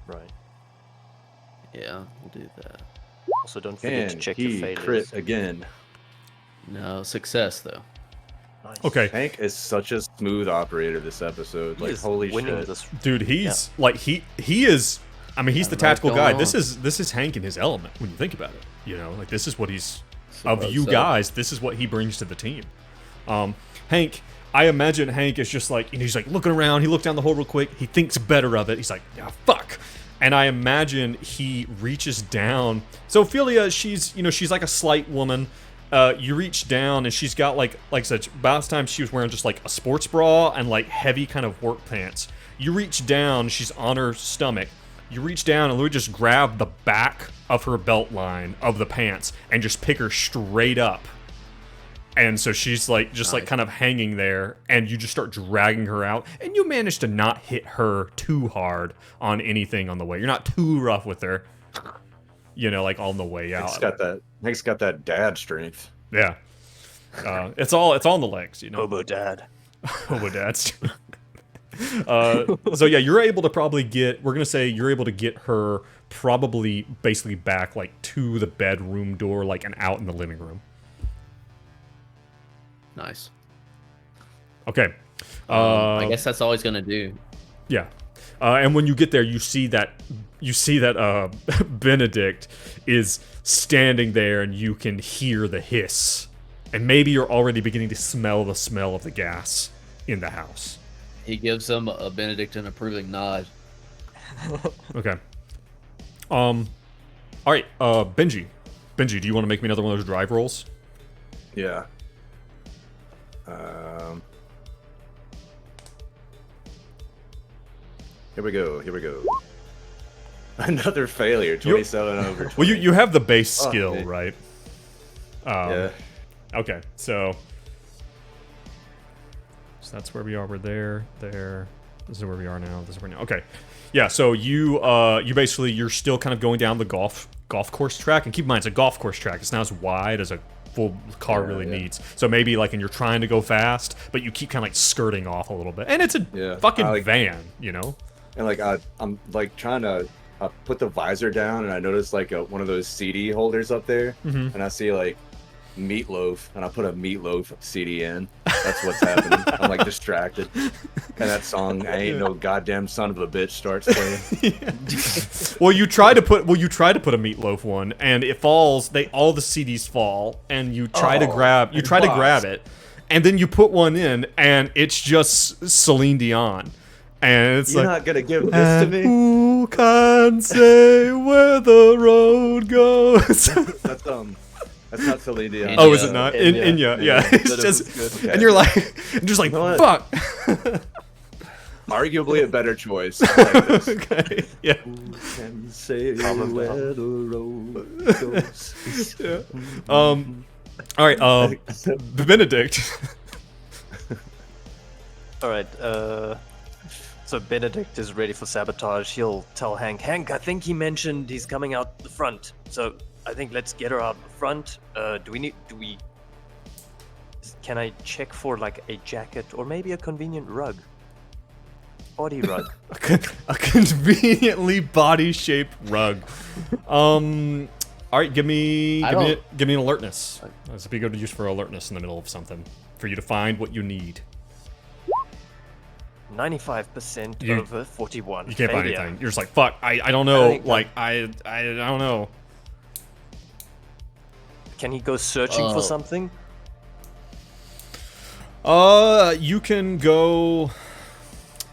Right. Yeah, we'll do that. Also, don't forget to Can check your he failures. crit again? No success though. Nice. Okay, Hank is such a smooth operator this episode. He Like, is holy winning shit. this. dude, he's like he is. I mean, he's the I don't know what's tactical guy. going This is Hank in his element when you think about it. You know, like this is what he's of Suppose you so. guys. This is what he brings to the team. Hank, I imagine Hank is just like, you know, he's like looking around. He looked down the hole real quick. He thinks better of it. He's like, yeah, fuck. And I imagine he reaches down. So Ophelia, she's, you know, she's like a slight woman. You reach down and she's got like I said, last time she was wearing just like a sports bra and like heavy kind of work pants. You reach down, she's on her stomach. You reach down and literally just grab the back of her belt line of the pants and just pick her straight up. And so she's like, just like kind of hanging there, and you just start dragging her out, and you manage to not hit her too hard on anything on the way. You're not too rough with her, you know, like on the way out. Hank's got that dad strength. Yeah. It's all in the legs, you know. Hobo dad. Hobo dads. So yeah, you're able to probably we're gonna say you're able to get her probably basically back like to the bedroom door, like, and out in the living room. Nice. Okay. I guess that's all he's gonna do. Yeah. And when you get there, you see that Benedict is standing there, and you can hear the hiss, and maybe you're already beginning to smell the smell of the gas in the house. He gives him a Benedict an approving nod. Okay. All right. Benji, do you want to make me another one of those drive rolls? Yeah. Here we go. Another failure. 27 over 20. Well, you have the base Oh, skill, man. right? Yeah. Okay, so that's where we are. We're there. This is where we are now. This is where we are now. Okay, yeah. So you basically, you're still kind of going down the golf course track, and keep in mind it's a golf course track. It's not as wide as a full car really needs. So maybe like, and you're trying to go fast, but you keep kind of like skirting off a little bit, and it's a fucking van, you know. And like I'm like trying to put the visor down, and I notice like one of those CD holders up there, and I see like Meatloaf, and I put a Meatloaf CD in. That's what's happening. I'm like distracted, and that song "I Ain't No Goddamn Son of a Bitch" starts playing. Well, you try to put a Meatloaf one, and it falls. All the CDs fall, and you try to grab it, and then you put one in, and it's just Celine Dion. And it's You're like, not gonna give this to me. who can say where the road goes? That's not Celine Dion. Oh, is it not? Enya. Inya, yeah. It's That just, was good. and you're like, just like, You know what? fuck. Arguably a better choice. I like this. Okay, yeah. Who can say Calm where down. the road goes? Yeah. All right. Benedict. All right. So Benedict is ready for sabotage. He'll tell Hank. Hank, I think he mentioned he's coming out the front. So I think let's get her out the front. Can I check for like a jacket or maybe a convenient rug? Body rug. A conveniently body-shaped rug. All right, give me an alertness. This would be good to use for alertness in the middle of something for you to find what you need. 95% You- over 41. You can't find Failure. anything. You're just like, fuck. I don't know. think Like I don't know. Can he go searching Oh. for something? You can go.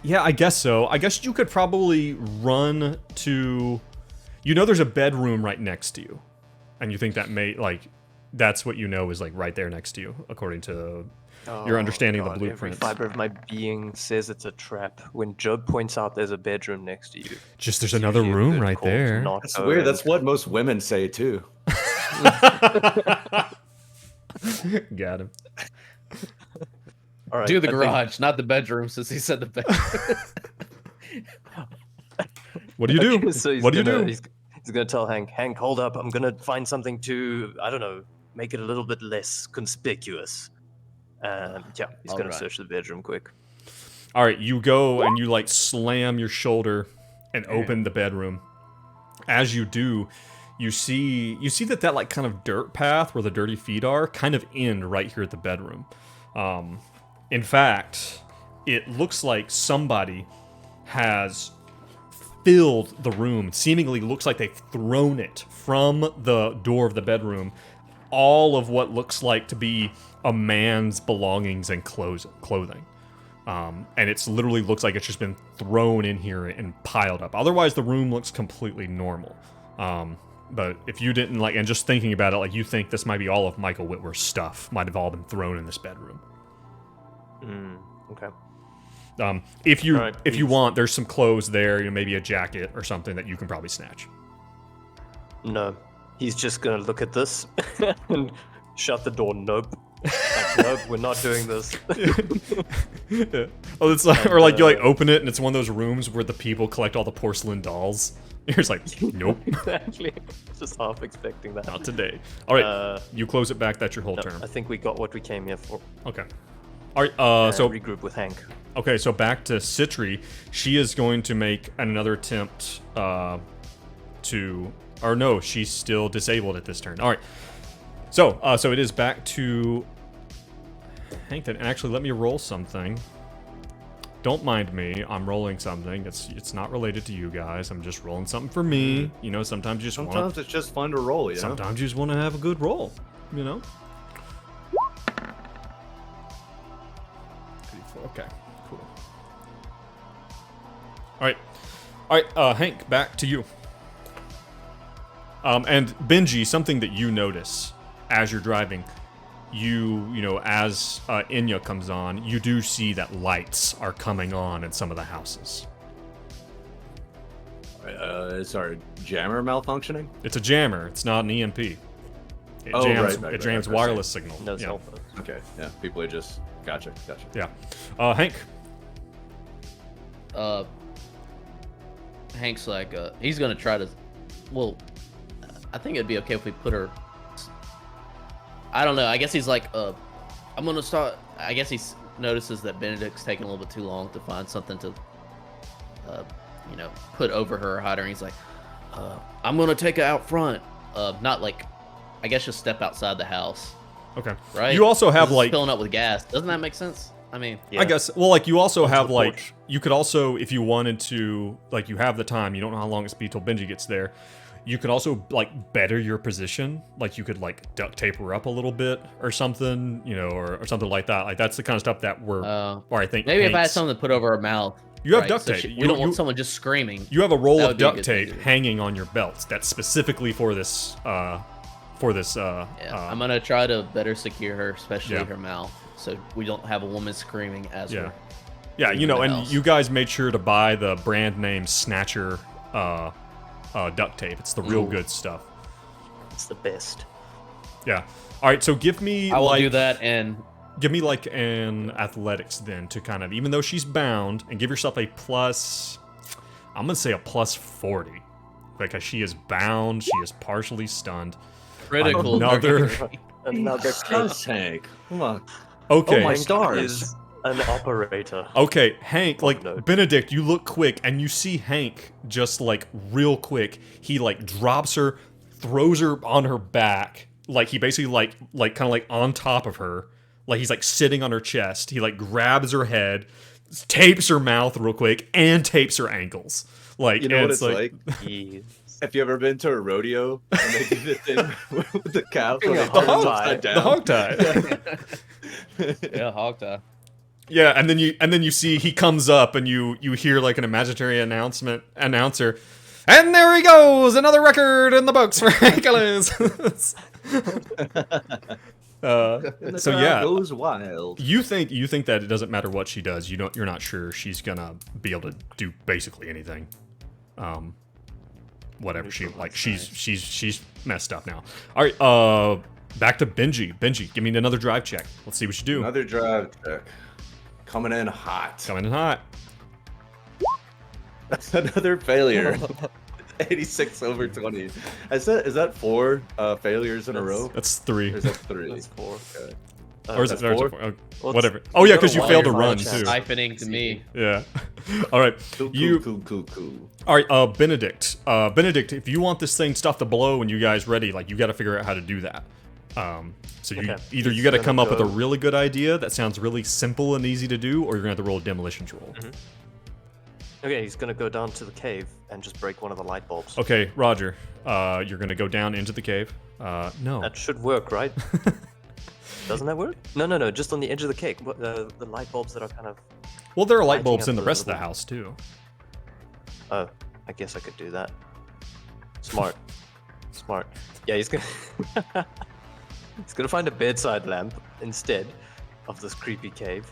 Yeah, I guess so. I guess you could probably run to. You know, there's a bedroom right next to you, and you think that that's what you know is like right there next to you, according to your understanding of the Every blueprints. fiber of my being says it's a trap. When Job points out there's a bedroom next to you, Just there's it's another usually a room good right call to there. not That's go weird. in. That's what most women say too. Got him. All right, Do the I think- garage, not the bedroom, since he said the bedroom. What do you do? Okay, so he's What do you gonna- do? He's gonna tell Hank, Hank, hold up. I'm gonna find something to, I don't know, make it a little bit less conspicuous. Yeah, he's gonna Alright. search the bedroom quick. All right, you go and you like slam your shoulder and open the bedroom. As you do, you see that like kind of dirt path where the dirty feet are kind of end right here at the bedroom. In fact, it looks like somebody has filled the room. Seemingly looks like they've thrown it from the door of the bedroom. All of what looks like to be a man's belongings and clothing. And it's literally looks like it's just been thrown in here and piled up. Otherwise, the room looks completely normal. But if you didn't like, and just thinking about it, like you think this might be all of Michael Whitworth's stuff might have all been thrown in this bedroom. Okay. If you Alright, if you please. want, there's some clothes there, you know, maybe a jacket or something that you can probably snatch. No, he's just gonna look at this and shut the door. Nope. Like, nope, we're not doing this. Yeah. Oh, it's like, or like you like open it and it's one of those rooms where the people collect all the porcelain dolls. You're just like, nope, Exactly. Just half expecting that. not today. All right, you close it back. That's your whole No, turn. I think we got what we came here for. Okay. All right. So regroup with Hank. okay. So back to Citri. She is going to make another attempt to, or no, she's still disabled at this turn. All right. So so it is back to Hank. Then actually, let me roll something. Don't mind me. I'm rolling something. It's not related to you guys. I'm just rolling something for me. You know, sometimes you just want. Sometimes it's just fun to roll, you know? Sometimes you just want to have a good roll. You know. Okay. Cool. All right. Hank, back to you. And Benji, something that you notice as you're driving, you know, as Inya comes on, you do see that lights are coming on in some of the houses. Is our jammer malfunctioning? It's a jammer. It's not an EMP. It Oh, jams, right, it jams right. wireless signal. No yeah. cell phones. Okay, yeah. People are just gotcha. Yeah. Hank. Hank's like, he's gonna try to. Well, I think it'd be okay if we put her. I don't know. I guess he's like, I'm gonna start. I guess he notices that Benedict's taking a little bit too long to find something to, you know, put over her or hide her. And he's like, I'm gonna take her out front. Not like, I guess just step outside the house. Okay. Right. You also have 'Cause it's like. filling up with gas. Doesn't that make sense? I mean, Yeah. I guess. Well, like you also have the like porch. you could also, if you wanted to, like you have the time. You don't know how long it's be till Benji gets there. You could also like better your position. Like you could like duct tape her up a little bit or something, you know, or something like that. Like that's the kind of stuff that we're. Or I think maybe if I had Hank's- something to put over her mouth. You have Right, duct so tape. we don't want someone just screaming. You have a roll That of would be a duct good thing tape to do. hanging on your belts that's specifically for this. I'm gonna try to better secure her, especially Yeah. her mouth, so we don't have a woman screaming as Yeah. we're Yeah, leaving the and house. you guys made sure to buy the brand name Snatcher duct tape. It's the real good stuff. It's the best. Yeah. All right, so give me I will like do that, and give me like an athletics then to kind of, even though she's bound, and give yourself a plus. I'm gonna say a plus 40 because she is bound. She is partially stunned. critical. Another. Another Yes, Hank. Come on. Okay. Oh my Hank stars. is an operator. Okay, Hank, like no. Benedict, you look quick and you see Hank just like real quick. He like drops her, throws her on her back, like he basically like kind of like on top of her, like he's like sitting on her chest. He like grabs her head, tapes her mouth real quick, and tapes her ankles. Like You know what it's like? Yes. Have you ever been to a rodeo and they do the thing with the cows when Yeah, they the turn hog upside The down? hog tie. Yeah, hog tie. Yeah, and then you see he comes up and you hear like an imaginary announcer, and there he goes, another record in the books for Hercules. And the So crowd yeah, goes wild. you think that it doesn't matter what she does. You're not sure she's gonna be able to do basically anything. Whatever she's messed up now. All right, back to Benji. Benji, give me another drive check. Let's see what you do. Another drive check. Coming in hot. Coming in hot. That's another failure. 86 over 20. Is that 4 failures in a row? That's 3. Or is that 3? That's 4. Okay. Or is it that's 4? oh, Well, whatever? it's- Oh yeah, you got because a you failed to wider run chance. too. Siphoning to me. Yeah. All right. Cool, You. cool. All right. Benedict. Benedict, if you want this thing stuff to blow and you guys ready, like you got to figure out how to do that. So you Okay. either you He's got to gonna come up with a go- really good idea that sounds really simple and easy to do, or you're gonna have to roll a demolitions roll. Okay, he's gonna go down to the cave and just break one of the light bulbs. Okay, Roger. You're gonna go down into the cave. No. That should work, right? Doesn't that work? No. Just on the edge of the cake. The light bulbs that are kind of. Well, there are light lighting bulbs up in the the rest of the little- house too. Oh, I guess I could do that. Smart. Smart. Yeah, he's gonna. He's gonna find a bedside lamp instead of this creepy cave.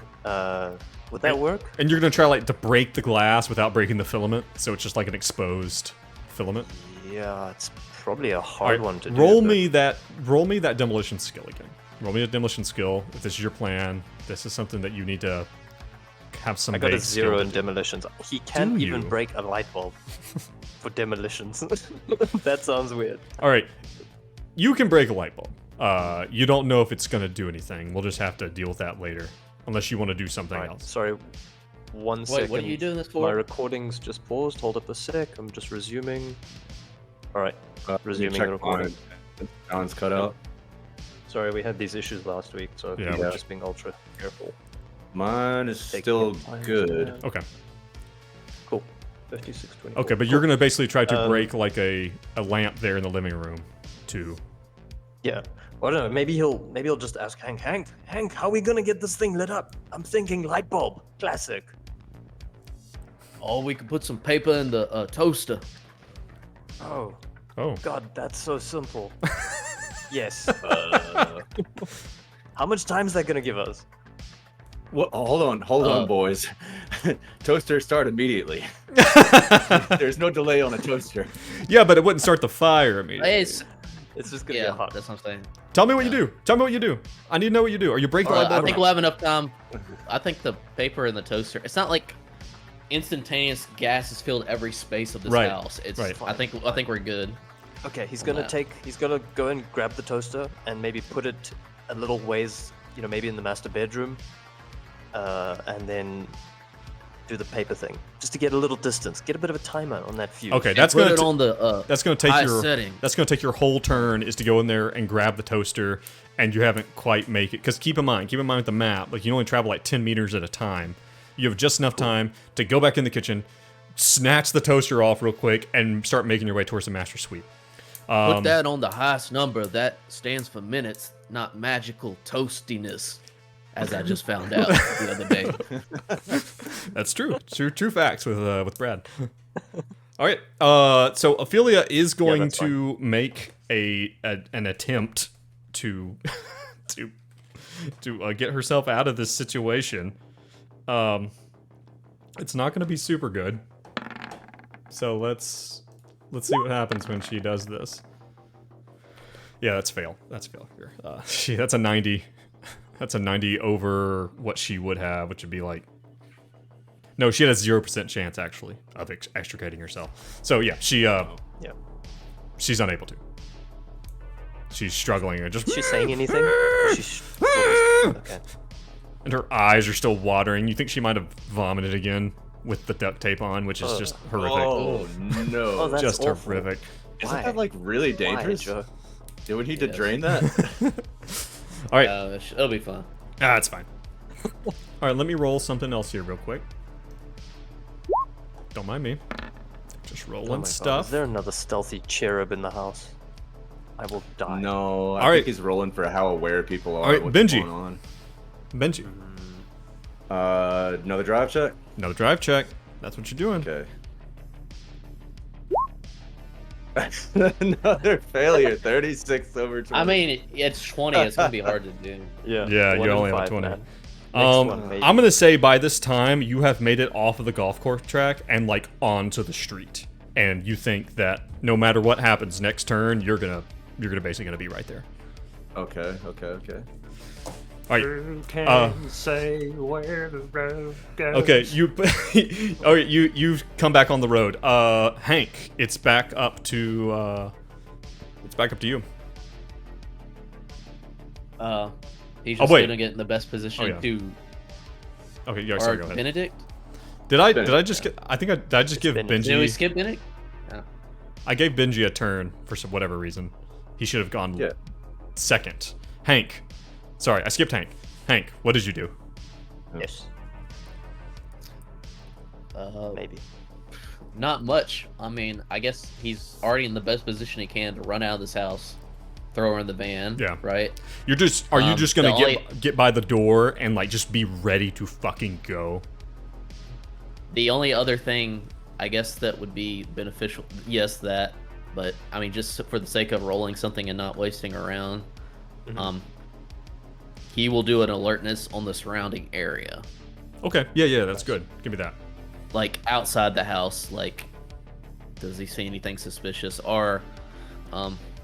Would that work? And you're gonna try like to break the glass without breaking the filament, so it's just like an exposed filament. Yeah, it's probably a All hard right, one to roll do. me that demolition skill again. Roll me a demolition skill. If this is your plan, this is something that you need to have some. I got a vague skill 0 to in do. demolitions. He can't Do even you? break a light bulb for demolitions. That sounds weird. All right, you can break a light bulb. You don't know if it's gonna do anything. We'll just have to deal with that later, unless you want to do something Alright, else. sorry. 1 second. Wait, what are you doing this My for? recording's just paused. Hold up a sec. I'm just resuming. Alright, resuming Check the recording. mine. John's cut out. Sorry, we had these issues last week, so Yeah, we're yeah. just being ultra careful. Mine is Take still your time, good. man. Okay. Cool. 5620. Okay, but you're gonna basically try to Um, break like a lamp there in the living room, too. Yeah. Well, I don't know. Maybe he'll just ask Hank, how are we gonna get this thing lit up? I'm thinking light bulb. Classic. Oh, we could put some paper in the toaster. Oh, Oh. God, that's so simple. Yes. How much time is that gonna give us? What? Hold on, boys. Toaster start immediately. There's no delay on a toaster. Yeah, but it wouldn't start the fire immediately. Hey, It's just gonna yeah, get hot. that's what I'm saying. Tell me what you do. Tell me what you do. I need to know what you do. Are you break the light I bulb? or think not? we'll have enough time. I think the paper in the toaster. It's not like instantaneous gas has filled every space of this Right, house. It's. right. I think we're good. Okay, he's on gonna that. he's gonna go and grab the toaster and maybe put it a little ways, maybe in the master bedroom, and then do the paper thing, just to get a little distance, get a bit of a timer on that fuse. Okay, And that's put gonna it on the. that's gonna take high your setting. that's gonna take your whole turn is to go in there and grab the toaster, and you haven't quite make it. Because keep in mind with the map, like you only travel like 10 meters at a time. You have just enough time to go back in the kitchen, snatch the toaster off real quick, and start making your way towards the master suite. Put that on the highest number. That stands for minutes, not magical toastiness, as I just found out the other day. That's true. True facts with Brad. All right. So Ophelia is going that's to make an attempt to get herself out of this situation. It's not going to be super good. So let's see what happens when she does this. Yeah, that's fail. That's failure. That's a 90. That's a 90 over what she would have, which would be like. No, she had a 0% chance actually of extricating herself. So yeah, she's unable to. She's struggling and just. Is she saying anything? Okay. And her eyes are still watering. You think she might have vomited again with the duct tape on, which is just horrific. Oh no! Oh, that's just awful. horrific. Isn't Why? that like really dangerous? Why, Joe? Do we need to drain that? All right, It'll be fun. it's fine. All right, let me roll something else here real quick. Don't mind me. Just Oh rolling my God, stuff. is there another stealthy cherub in the house? I will die. No, I All right. think he's rolling for how aware people are. All right, what's Benji. going on. Benji, Another drive check. another drive check. That's what you're doing. Okay. Another failure. 36 over 20. I mean, it's 20. It's gonna be hard to do. Yeah, you one in only have a five, 20. man. Next one, maybe. I'm gonna say by this time you have made it off of the golf course track and like onto the street, and you think that no matter what happens next turn, you're basically gonna be right there. Okay. All right. Who can say where the road goes? Okay, you've come back on the road. Hank, it's back up to you. He's just wait. gonna get in the best position Oh, yeah. to. Okay, yeah, Or sorry, go ahead. Benedict? Did I just get? I think did I just give Benedict. Did we Benji? skip Benedict? I gave Benji a turn for whatever reason. He should have gone Yeah. second. Hank, sorry, I skipped Hank. Hank, what did you do? Yes, maybe. Not much. I mean, I guess he's already in the best position he can to run out of this house, throw her in the van. Yeah. Right. Are you just gonna the only- get by the door and like just be ready to fucking go? The only other thing, I guess, that would be beneficial. Yes, that. But I mean, just for the sake of rolling something and not wasting around, he will do an alertness on the surrounding area, Okay, yeah, that's good. Give me that. like outside the house. Like, does he see anything suspicious? Or,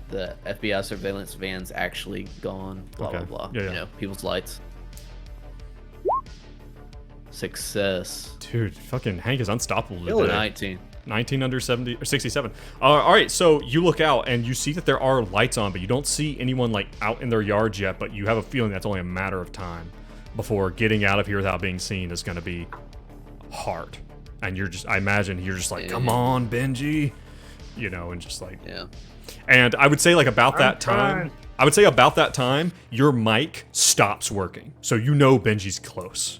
the FBI surveillance van's actually gone? Blah Okay. blah blah. Yeah. You know, people's lights. Success. Dude, fucking Hank is unstoppable Kill it. today. 19. 19 under 70 or 67. All right, so you look out and you see that there are lights on, but you don't see anyone like out in their yards yet. But you have a feeling that's only a matter of time before getting out of here without being seen is going to be hard. And I imagine you're just like, come on, Benji, you know, and just like, Yeah. And I would say like about I'm that time, trying. I would say about that time, your mic stops working, so you know Benji's close.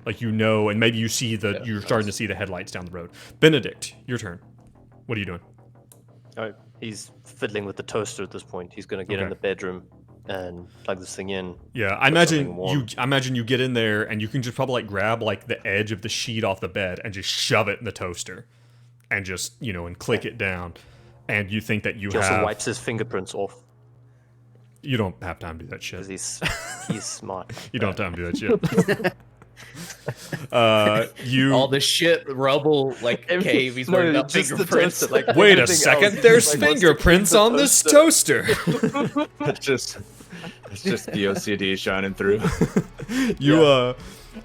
Like, you know, and maybe you see you're starting to see the headlights down the road. Benedict, your turn. What are you doing? All right, he's fiddling with the toaster at this point. He's gonna get in Okay. the bedroom and plug this thing in. Yeah, I something warm. imagine you get in there and you can just probably like grab like the edge of the sheet off the bed and just shove it in the toaster, and just and click it down, and you think that you He also have. wipes his fingerprints off You don't have time to do that shit. because he's smart. You don't have time to do that shit. You All this shit, rubble, like cave. He's worried about just the fingerprints. toaster, like, wait a everything second. else, There's like, wants to fingerprints clean the on this toaster. It's just the OCD shining through.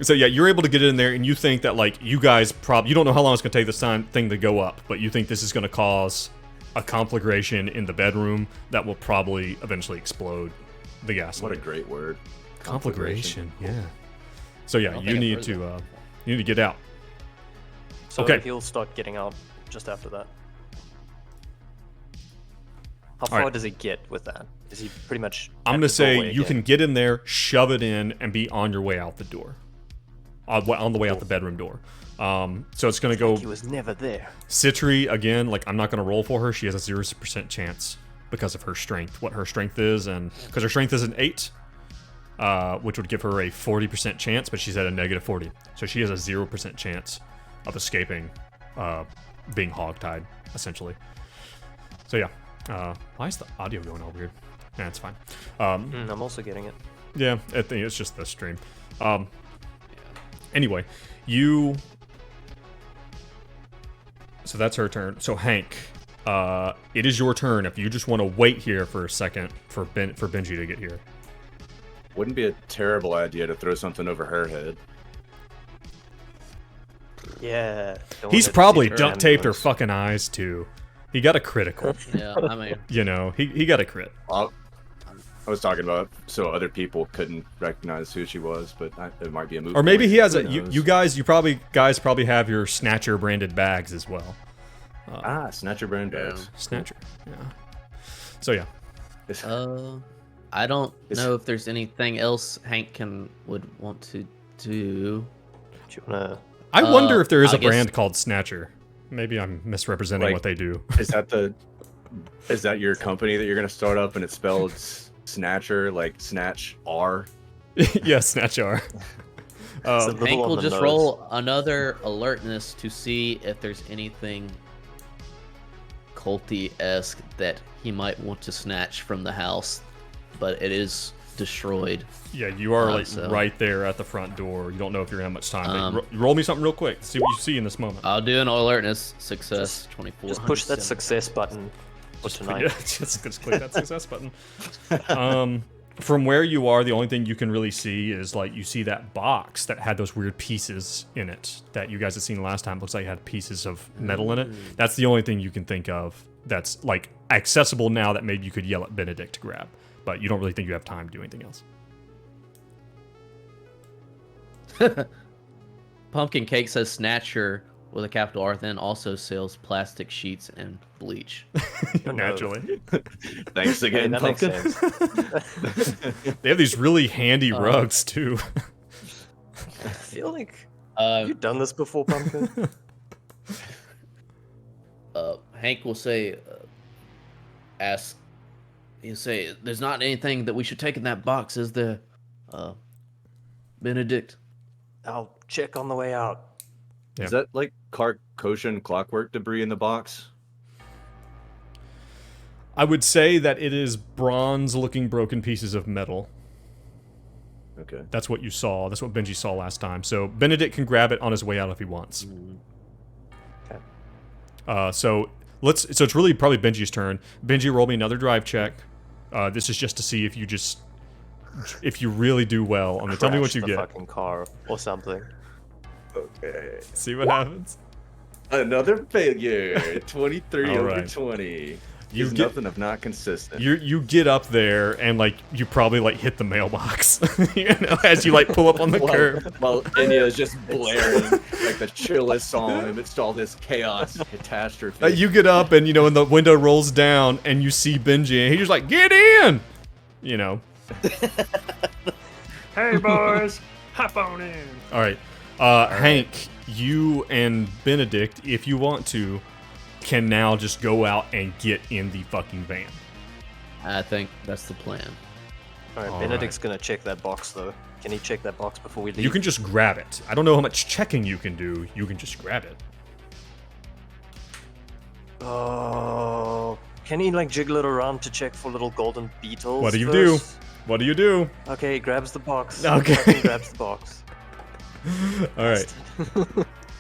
So yeah, you're able to get in there, and you think that like you guys you don't know how long it's gonna take this thing to go up, but you think this is gonna cause a conflagration in the bedroom that will probably eventually explode the gas. What a great word. conflagration! Yeah. So yeah, don't you think I've need heard to you need to get out. So Okay. he'll start getting out just after that. How All far right. does he get with that? Is he pretty much? I'm at gonna the say doorway you again? can get in there, shove it in, and be on your way out the door. On the way out the bedroom door. So it's gonna go He was never there. Citri again. Like, I'm not gonna roll for her. She has a 0% chance because of her strength. What her strength is, and because her strength is an 8. which would give her a 40% chance, but she's at a negative 40. So she has a 0% chance of escaping being hogtied, essentially. So yeah. Why is the audio going all weird? Nah, it's fine. I'm also getting it. Yeah, I think it's just the stream. Anyway, you... So that's her turn. So Hank, it is your turn if you just want to wait here for a second for Benji to get here. Wouldn't be a terrible idea to throw something over her head. Yeah. He's probably duct taped her fucking eyes too. He got a critical. Yeah, I mean, You know, he got a crit. I was talking about so other people couldn't recognize who she was, but it might be a movie. Or maybe he has Who a. You knows? guys probably have your Snatcher branded bags as well. Snatcher brand bags. Snatcher. Yeah. So yeah. I don't know if there's anything else Hank would want to do. Do you wanna... I wonder if there is I a guess- brand called Snatcher. Maybe I'm misrepresenting Like- what they do. Is that your company that you're gonna start up and it's spelled Snatcher, like Snatch R? Yeah, Snatch R. It's a little Hank on will the just nose. roll another alertness to see if there's anything culty-esque that he might want to snatch from the house, but it is destroyed. Yeah, you are like so- right there at the front door. You don't know if you're gonna have much time. But roll me something real quick. See what you see in this moment. I'll do an alertness success. 24. Just push that success button for tonight. Yeah, just click that success button. From where you are, the only thing you can really see is like you see that box that had those weird pieces in it that you guys had seen last time. Looks like it had pieces of metal in it. That's the only thing you can think of that's like accessible now that maybe you could yell at Benedict to grab. But you don't really think you have time to do anything else. Pumpkin Cake says Snatcher with a capital R, then also sells plastic sheets and bleach. Naturally. Thanks Okay, again, that makes Pumpkin. sense. They have these really handy rugs too. I feel like Uh, you've done this before, Pumpkin. Hank will say, he'll say, there's not anything that we should take in that box, is there, Benedict? I'll check on the way out. Yeah. Is that like Carcosian clockwork debris in the box? I would say that it is bronze-looking broken pieces of metal. Okay. That's what you saw. That's what Benji saw last time. So Benedict can grab it on his way out if he wants. Okay. So it's really probably Benji's turn. Benji, roll me another drive check. This is just to see if you really do well on the. Tell me what Crash you the get. fucking car or something. Okay. See what happens. Another failure. 23 All over right. 20. You Is get- nothing if not consistent. You get up there and like you probably like hit the mailbox, you know, as you like pull up on the curb. While Enya is just blaring like the chillest song amidst all this chaos, catastrophe. You get up and you know, and the window rolls down and you see Benji and he's just like, "Get in," you know. Hey, boys, hop on in. All right, Hank, you and Benedict, if you want to, can now just go out and get in the fucking van. I think that's the plan. Alright, All Benedict's gonna check that box though. Can he check that box before we leave? You can just grab it. I don't know how much checking you can do. You can just grab it. Oh, can he like jiggle it around to check for little golden beetles? What do you do? first? What do you do? Okay, he grabs the box. Okay. Fucking grabs the box. All right.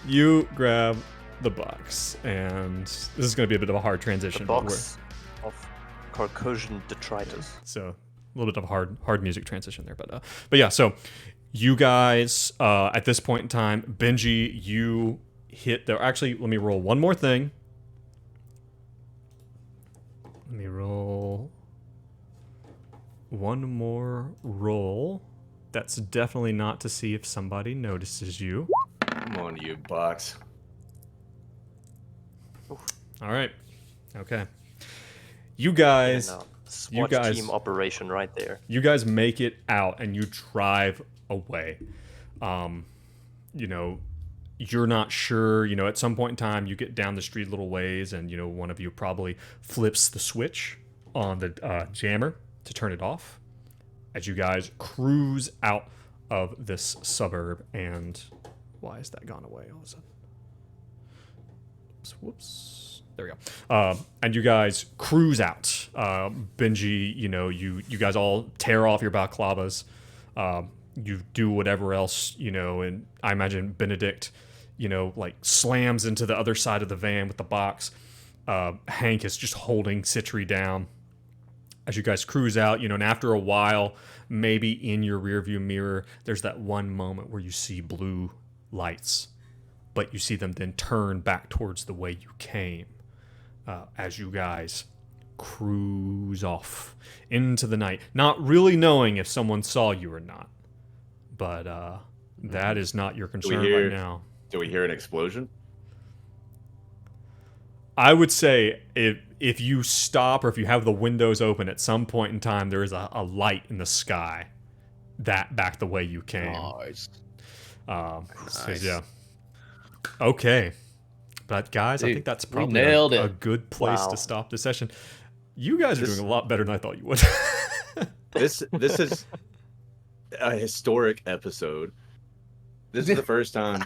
You grab the box, and this is going to be a bit of a hard The transition. box of Carcosian detritus. So a little bit of a hard music transition there, but yeah. So you guys at this point in time, Benji, you hit there. Actually, let me roll one more thing. Let me roll one more roll. That's definitely not to see if somebody notices you. Come on, you box. All right. Okay. You guys. And, SWAT guys- team operation right there. You guys make it out and you drive away. You know, you're not sure, you know, at some point in time you get down the street a little ways and, you know, one of you probably flips the switch on the jammer to turn it off. as you guys cruise out of this suburb. And why has that gone away all of a sudden? Whoops. There we go. And you guys cruise out. Benji, you guys all tear off your balaclavas. You do whatever else, and I imagine Benedict, slams into the other side of the van with the box. Hank is just holding Citri down as you guys cruise out, and after a while, maybe in your rearview mirror, there's that one moment where you see blue lights, but you see them then turn back towards the way you came as you guys cruise off into the night, not really knowing if someone saw you or not. But that is not your concern right now. Do we hear an explosion? I would say if you stop or if you have the windows open at some point in time, there is a light in the sky that back the way you came. Nice. Nice. Yeah. Okay. But guys, Dude, I think that's probably a good place to stop the session. You guys are doing a lot better than I thought you would. This is a historic episode. This is the first time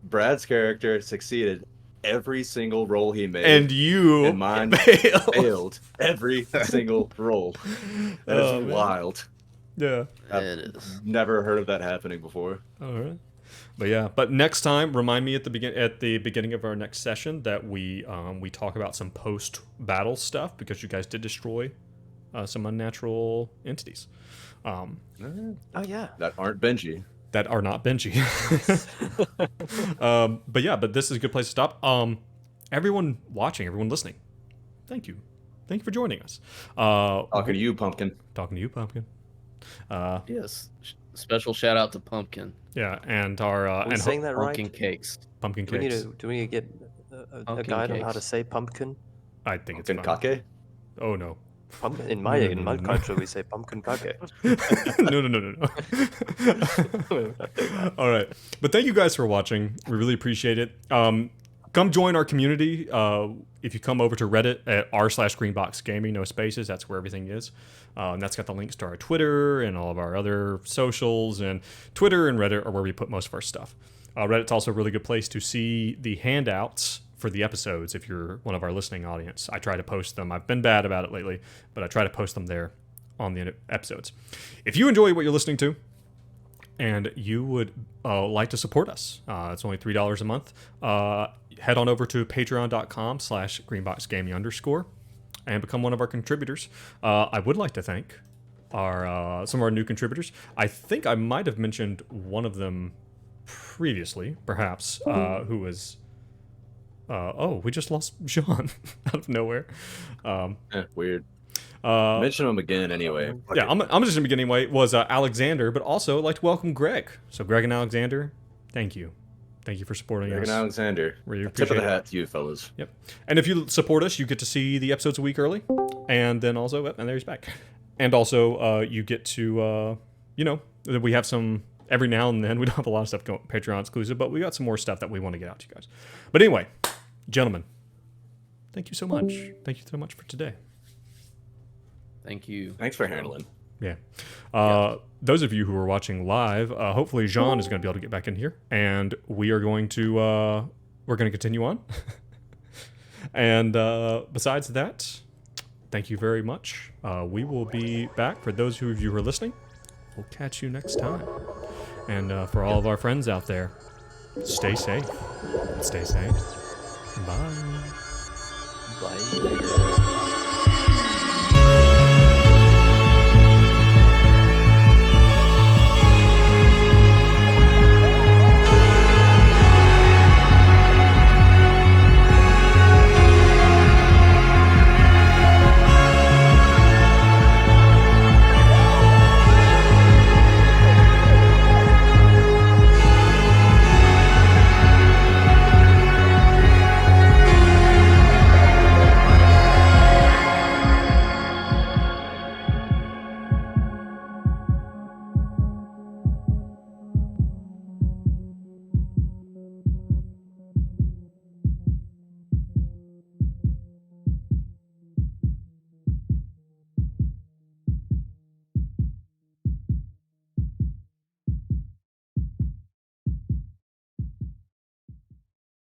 Brad's character succeeded every single roll he made, and you and mine failed every single roll. That is wild. Yeah, I've never heard of that happening before. All right, but next time, remind me at the beginning of our next session that we talk about some post battle stuff, because you guys did destroy some unnatural entities. Oh yeah, that aren't Benji. That are not Benji. But this is a good place to stop. Everyone watching, everyone listening, thank you for joining us. Talking to you, Pumpkin. Yes. Special shout out to Pumpkin. Yeah, and our are we saying that pumpkin right? Cakes. Pumpkin Do cakes. we need to get a guide on how to say pumpkin? I think Pumpkin it's fine. Kake? Oh no. In my culture, we say pumpkin kake. No. All right. But thank you guys for watching. We really appreciate it. Come join our community. If you come over to Reddit at r/greenboxgaming, no spaces, that's where everything is. And that's got the links to our Twitter and all of our other socials. And Twitter and Reddit are where we put most of our stuff. Reddit's also a really good place to see the handouts for the episodes if you're one of our listening audience. I try to post them. I've been bad about it lately, but I try to post them there on the episodes. If you enjoy what you're listening to and you would like to support us, it's only $3 a month. Head on over to patreon.com/greenboxgaming_ and become one of our contributors. I would like to thank some of our new contributors. I think I might have mentioned one of them previously, perhaps, who was... we just lost Jean out of nowhere. Weird. Mention him again anyway. Yeah, I'm just gonna begin anyway. Was Alexander, but also I'd like to welcome Greg. So Greg and Alexander, thank you for supporting us. Greg and Alexander, really tip of the appreciate hat to you fellas. Yep. And if you support us, you get to see the episodes a week early, and then also, and there he's back. And also, you get to, we have some every now and then. We don't have a lot of stuff going Patreon exclusive, but we got some more stuff that we want to get out to you guys. But anyway, gentlemen, thank you so much. Thank you so much for today. Thank you. Thanks for handling. Yeah. Those of you who are watching live, hopefully Jean is going to be able to get back in here, and we are going to continue on. And besides that, thank you very much. We will be back. For those of you who are listening, we'll catch you next time. And for all of our friends out there, stay safe. Stay safe. Bye. Bye.